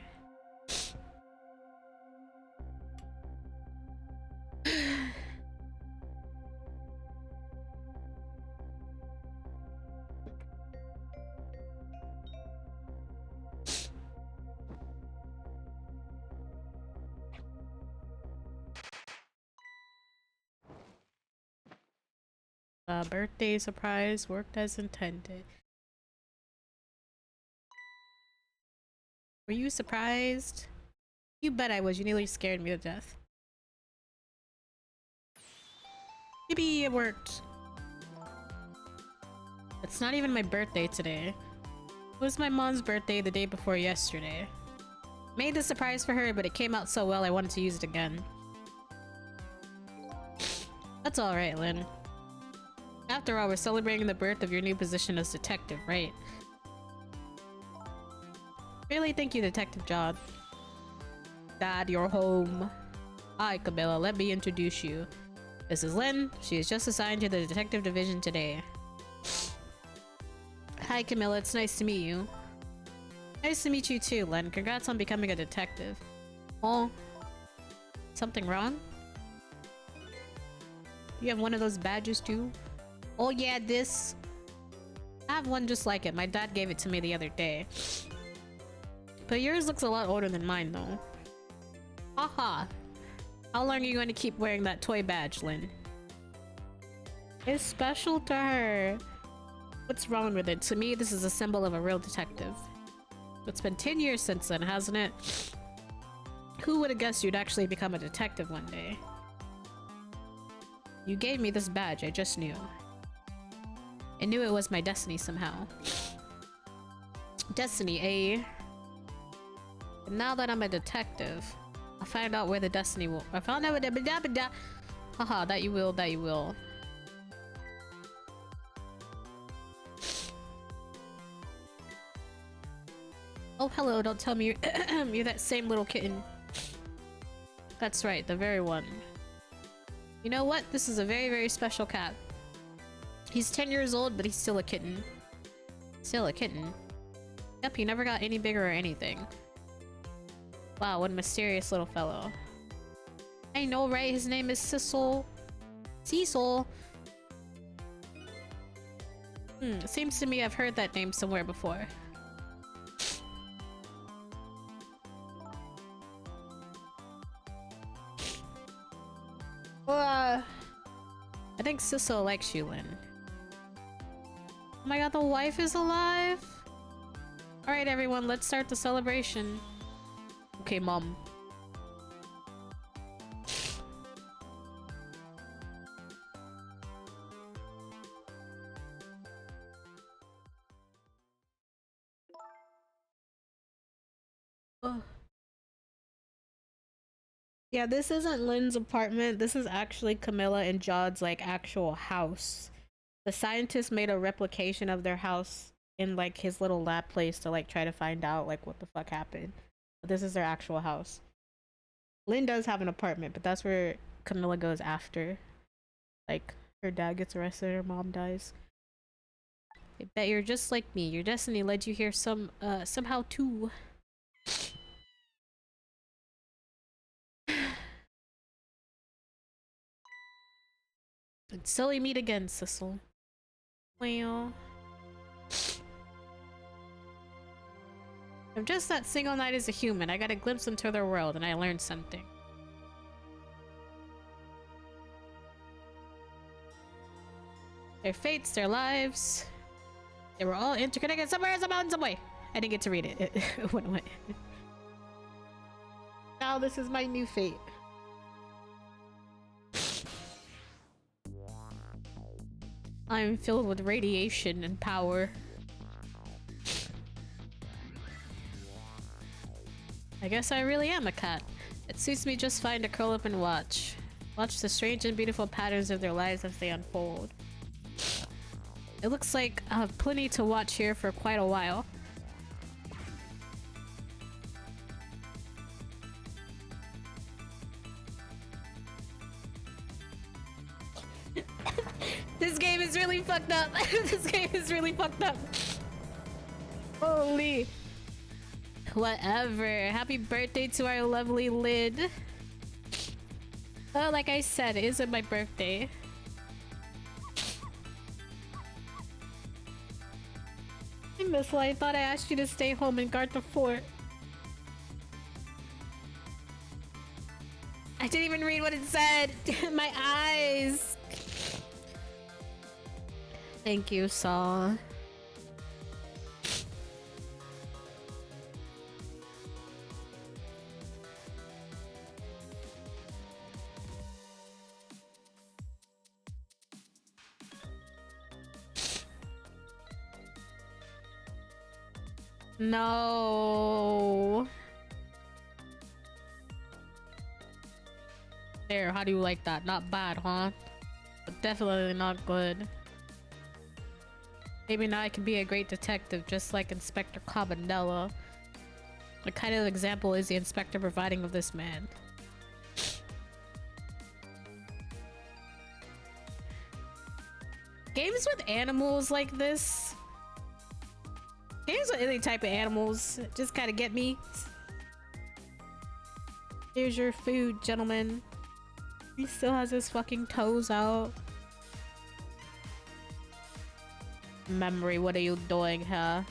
Birthday surprise worked as intended. Were you surprised? You bet I was. You nearly scared me to death. Yippee, it worked. It's not even my birthday today. It was my mom's birthday the day before yesterday. Made the surprise for her, but it came out so well I wanted to use it again. That's alright, Lynn. After all, we're celebrating the birth of your new position as detective, right? Really, thank you, Detective John. Dad, you're home. Hi, Camilla. Let me introduce you. This is Lynn. She is just assigned to the detective division today. Hi, Camilla. It's nice to meet you. Nice to meet you too, Lynn. Congrats on becoming a detective. Oh, something wrong? You have one of those badges too? Oh yeah, this. I have one just like it. My dad gave it to me the other day. But yours looks a lot older than mine though. Haha. How long are you going to keep wearing that toy badge, Lynn? It's special to her. What's wrong with it? To me, this is a symbol of a real detective. It's been 10 years since then, hasn't it? Who would have guessed you'd actually become a detective one day? You gave me this badge, I just knew. I knew it was my destiny somehow. Destiny, eh? And now that I'm a detective, I'll find out where the destiny will— I found out where the— Haha, that you will, that you will. Oh, hello, don't tell me you're, you're that same little kitten. That's right, the very one. You know what? This is a very, very special cat. He's 10 years old, but he's still a kitten. Still a kitten. Yep, he never got any bigger or anything. Wow, what a mysterious little fellow. I know, right? His name is Cecil. Cecil. It seems to me I've heard that name somewhere before. I think Cecil likes you, Lynn. Oh my god, the wife is alive? Alright everyone, let's start the celebration. Okay, Mom. Ugh. Yeah, this isn't Lynn's apartment. This is actually Camilla and Jod's like actual house. The scientist made a replication of their house in like his little lab place to like try to find out like what the fuck happened. But this is their actual house. Lynn does have an apartment, but that's where Camilla goes after. Like her dad gets arrested, her mom dies. I bet you're just like me. Your destiny led you here somehow too. Until we meet again, Cecil. Well, I'm just that single night as a human. I got a glimpse into their world and I learned something. Their fates, their lives, they were all interconnected somewhere, somehow, in some way. I didn't get to read it. It went away. now this is my new fate. I'm filled with radiation and power. I guess I really am a cat. It suits me just fine to curl up and watch. Watch the strange and beautiful patterns of their lives as they unfold. It looks like I have plenty to watch here for quite a while. This game is really fucked up. This game is really fucked up. Holy. Whatever. Happy birthday to our lovely Lid. Oh, like I said, it isn't my birthday. Hey, Miss Light, I thought I asked you to stay home and guard the fort. I didn't even read what it said. My eyes. Thank you, Saw. No. There, how do you like that? Not bad, huh? But definitely not good. Maybe now I can be a great detective, just like Inspector Cabanella. What kind of example is the inspector providing of this man? Games with animals like this. Games with any type of animals just kind of get me. Here's your food, gentlemen. He still has his fucking toes out. Memory, what are you doing, huh?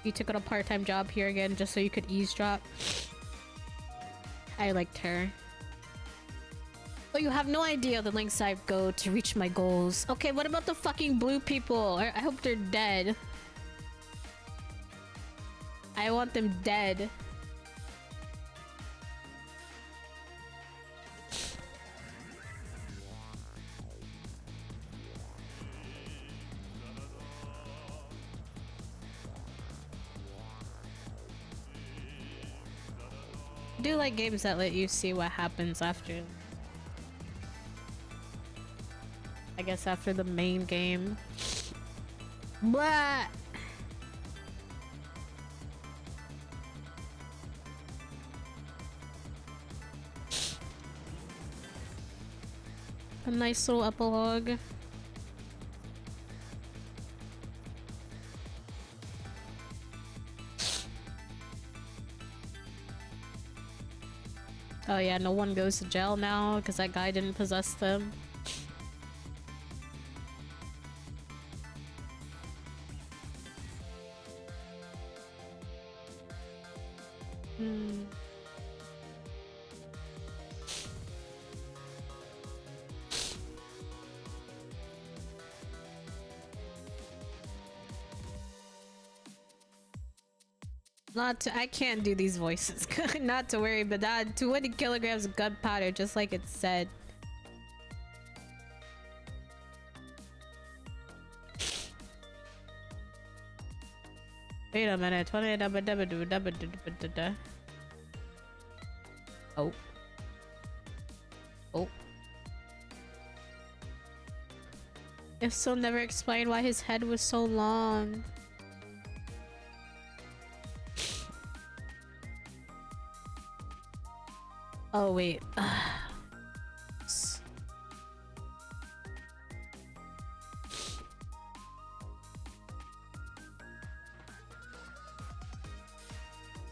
You took on a part-time job here again just so you could eavesdrop. I liked her. But you have no idea the lengths I go to reach my goals. Okay, what about the fucking blue people? I hope they're dead. I want them dead. I do like games that let you see what happens after. I guess after the main game. Blah! A nice little epilogue. Oh yeah, no one goes to jail now because that guy didn't possess them. Not to, I can't do these voices. Not to worry, but that 20 kilograms of gunpowder, just like it said. Wait a minute. 20 Oh. Oh. If so, never explained why his head was so long. Oh wait.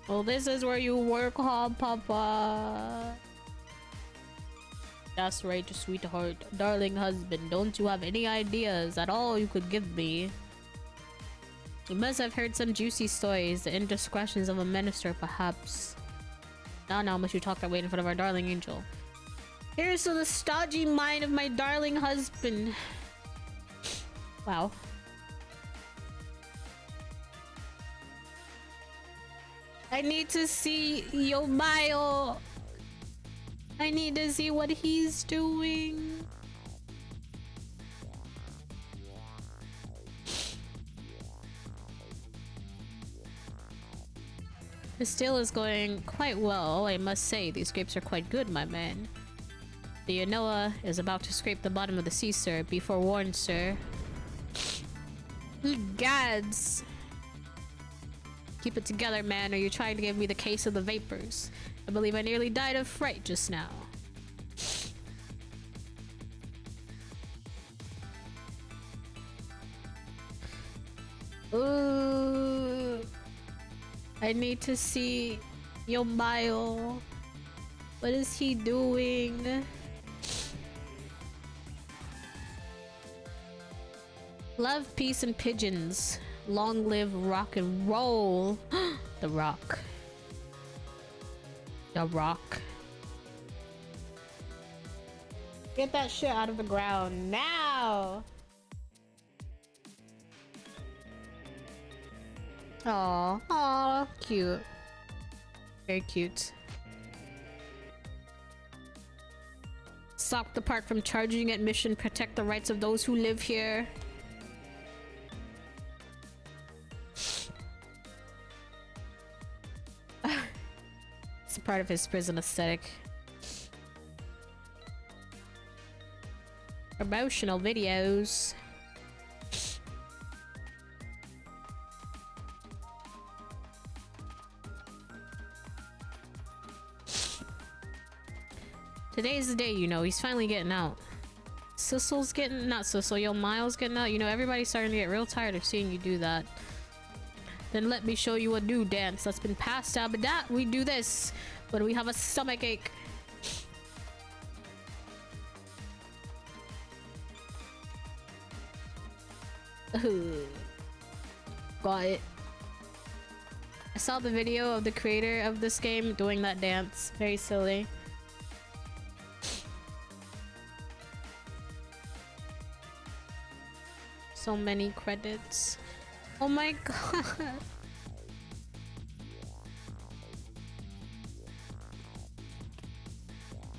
Well, this is where you work hard, Papa. That's right, sweetheart. Darling husband, don't you have any ideas at all you could give me? You must have heard some juicy stories, the indiscretions of a minister, perhaps. Now must you talk that way in front of our darling angel. Here's to the stodgy mind of my darling husband. Wow. I need to see Yomayo. I need to see what he's doing. The still is going quite well, I must say. These grapes are quite good, my man. The Yanoa is about to scrape the bottom of the sea, sir. Be forewarned, sir. Gads. Keep it together, man, or you're trying to give me the case of the vapors. I believe I nearly died of fright just now. Ooh. I need to see Yomayo. What is he doing? Love, peace, and pigeons. Long live rock and roll. The rock. The rock. Get that shit out of the ground now. Aw, aw, cute. Very cute. Stop the park from charging at mission. Protect the rights of those who live here. It's a part of his prison aesthetic. Promotional videos. Today's the day, you know. He's finally getting out. Sissel's getting... Not Sissel, yo, Miles getting out. You know, everybody's starting to get real tired of seeing you do that. Then let me show you a new dance that's been passed down. But that, we do this when we have a stomach ache. Got it. I saw the video of the creator of this game doing that dance. Very silly. So many credits. Oh my god.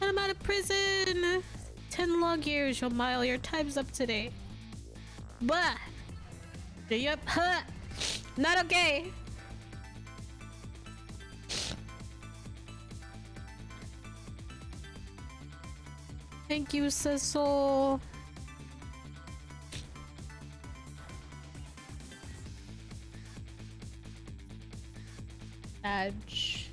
I'm out of prison. 10 long years, Yomayo. Your time's up today. Bah. Yep. Huh. Not okay. Thank you, Cecil. Edge.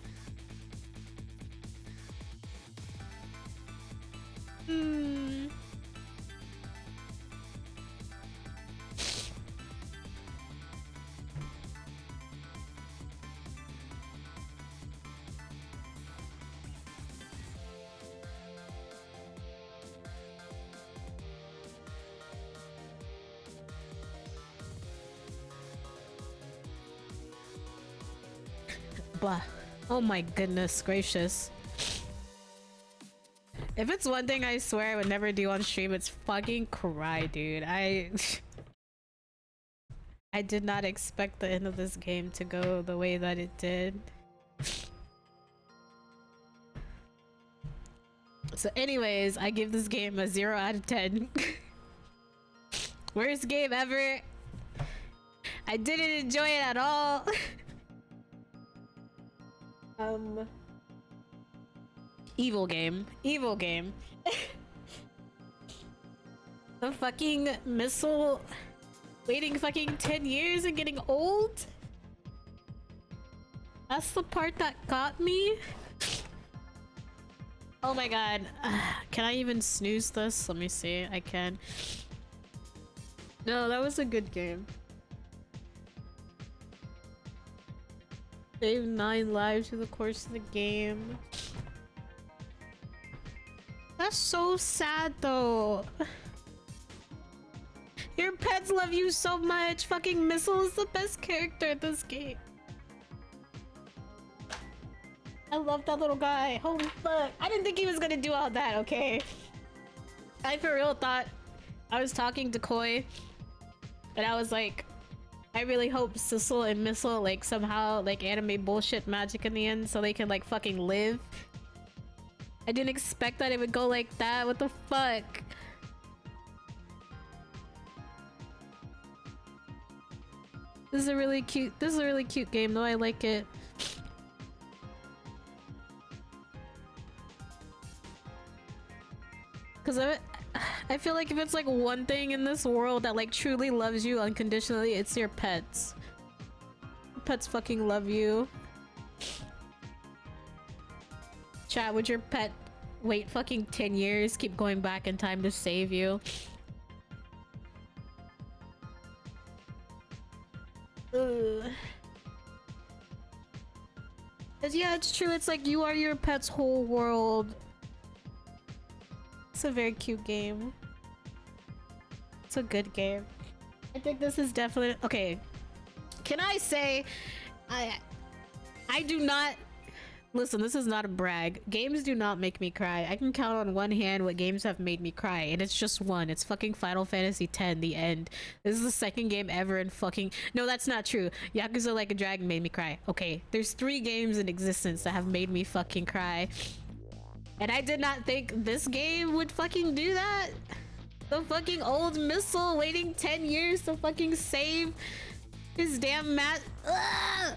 Bah. Oh my goodness gracious. If it's one thing I swear I would never do on stream, it's fucking cry, dude. I did not expect the end of this game to go the way that it did. So anyways, I give this game a 0 out of 10. Worst game ever. I didn't enjoy it at all. Evil game. Evil game. The fucking missile waiting fucking 10 years and getting old? That's the part that got me? Oh my god. Can I even snooze this? Let me see. I can. No, that was a good game. Save 9 lives through the course of the game. That's so sad though. Your pets love you so much. Fucking Missile is the best character in this game. I love that little guy. Holy fuck. I didn't think he was gonna do all that, okay? I for real thought I was talking to Koi and I was like, I really hope Sissel and Missile like somehow like anime bullshit magic in the end so they can like fucking live. I didn't expect that it would go like that. What the fuck? This is a really cute game though. I like it. Cause I feel like if it's like one thing in this world that like truly loves you unconditionally, it's your pets. Pets fucking love you. Chat, would your pet wait fucking 10 years, keep going back in time to save you? Ugh. 'Cause yeah, it's true. It's like you are your pet's whole world. It's a very cute game. It's a good game. I think this is definitely okay. Can I say I do not listen, this is not a brag. Games do not make me cry. I can count on one hand what games have made me cry, and it's just one. It's fucking Final Fantasy X, the end. This is the second game ever in fucking no, that's not true. Yakuza Like a Dragon made me cry. Okay, there's 3 games in existence that have made me fucking cry. And I did not think this game would fucking do that. The fucking old Missile waiting 10 years to fucking save his damn mat. Ugh!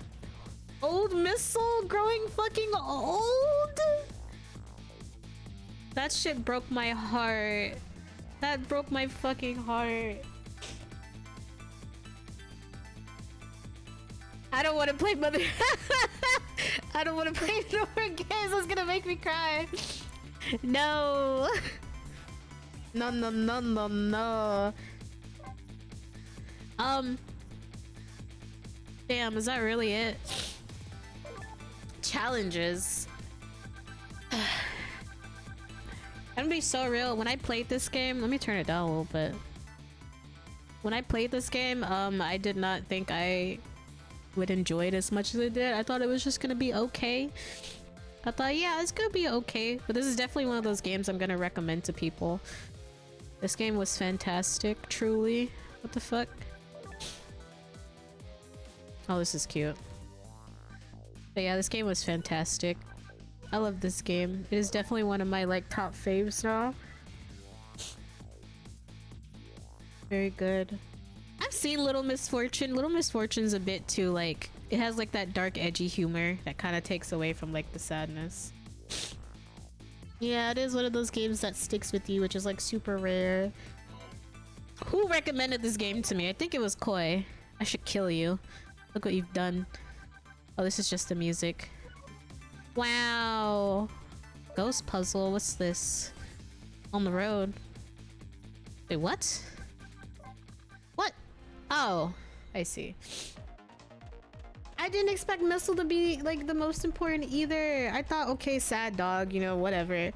Old Missile growing fucking old? That shit broke my heart. That broke my fucking heart. I don't want to play Mother. I don't want to play no more games. That's gonna make me cry. No. No, no, no, no, no. Damn, is that really it? Challenges. I'm gonna be so real. When I played this game, let me turn it down a little bit. When I played this game, I did not think I would enjoy it as much as I did. I thought it was just gonna be okay. I thought, yeah, it's gonna be okay. But this is definitely one of those games I'm gonna recommend to people. This game was fantastic, truly. What the fuck? Oh, this is cute. But yeah, this game was fantastic. I love this game. It is definitely one of my like top faves now. Very good. I've seen Little Misfortune. Little Misfortune's a bit too like, it has like that dark edgy humor that kind of takes away from like the sadness. Yeah, it is one of those games that sticks with you, which is like super rare. Who recommended this game to me? I think it was Koi. I should kill you. Look what you've done. Oh, this is just the music. Wow. Ghost puzzle. What's this? On the road. Wait, what? What? Oh, I see. I didn't expect Missile to be like the most important either. I thought, okay, sad dog, you know, whatever.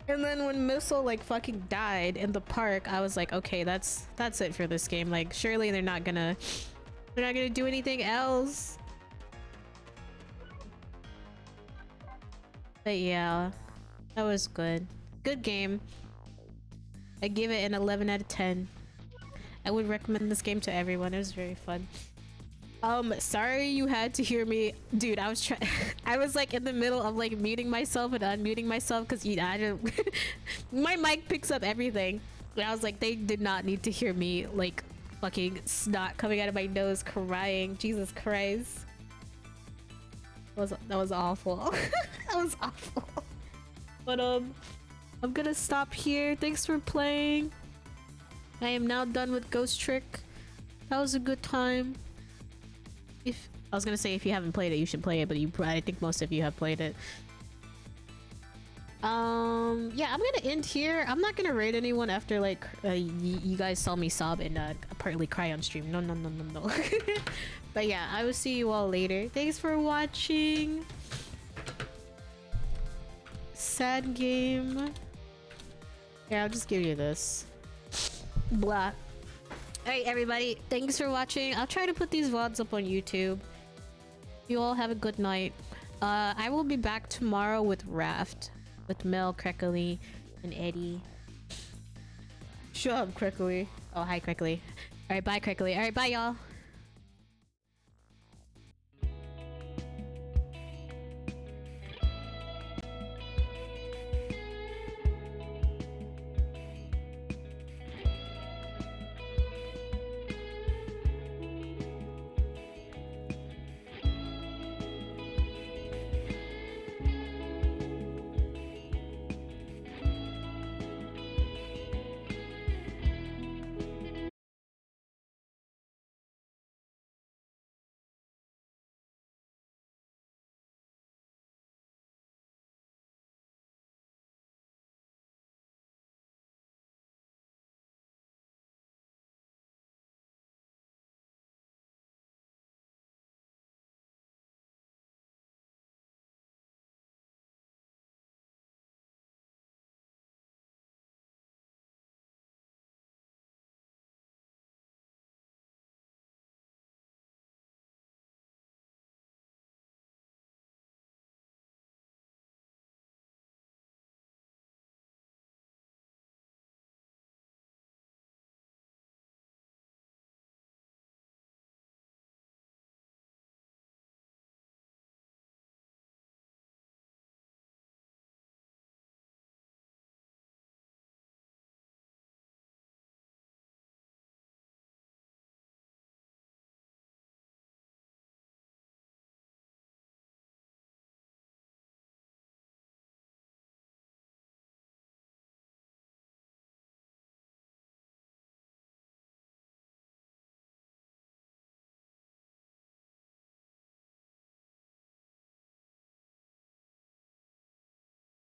And then when Missile like fucking died in the park, I was like, okay, that's it for this game. Like, surely they're not gonna do anything else. But yeah, that was good. Good game. I give it an 11 out of 10. I would recommend this game to everyone. It was very fun. Sorry you had to hear me, dude. I was I was like in the middle of like muting myself and unmuting myself because I don't my mic picks up everything. And I was like, they did not need to hear me like fucking snot coming out of my nose crying. Jesus Christ. That was awful. That was awful. But I'm gonna stop here. Thanks for playing. I am now done with Ghost Trick. That was a good time. If I was gonna say if you haven't played it, you should play it, but I think most of you have played it. Yeah, I'm gonna end here. I'm not gonna rate anyone after like you guys saw me sob and partly cry on stream. No. But yeah, I will see you all later. Thanks for watching. Sad game. Yeah, I'll just give you this. Blah. Alright, everybody. Thanks for watching. I'll try to put these VODs up on YouTube. You all have a good night. I will be back tomorrow with Raft. With Mel, Crackly, and Eddie. Shut up, Crackly. Oh, hi, Crackly. Alright, bye, Crackly. Alright, bye, y'all.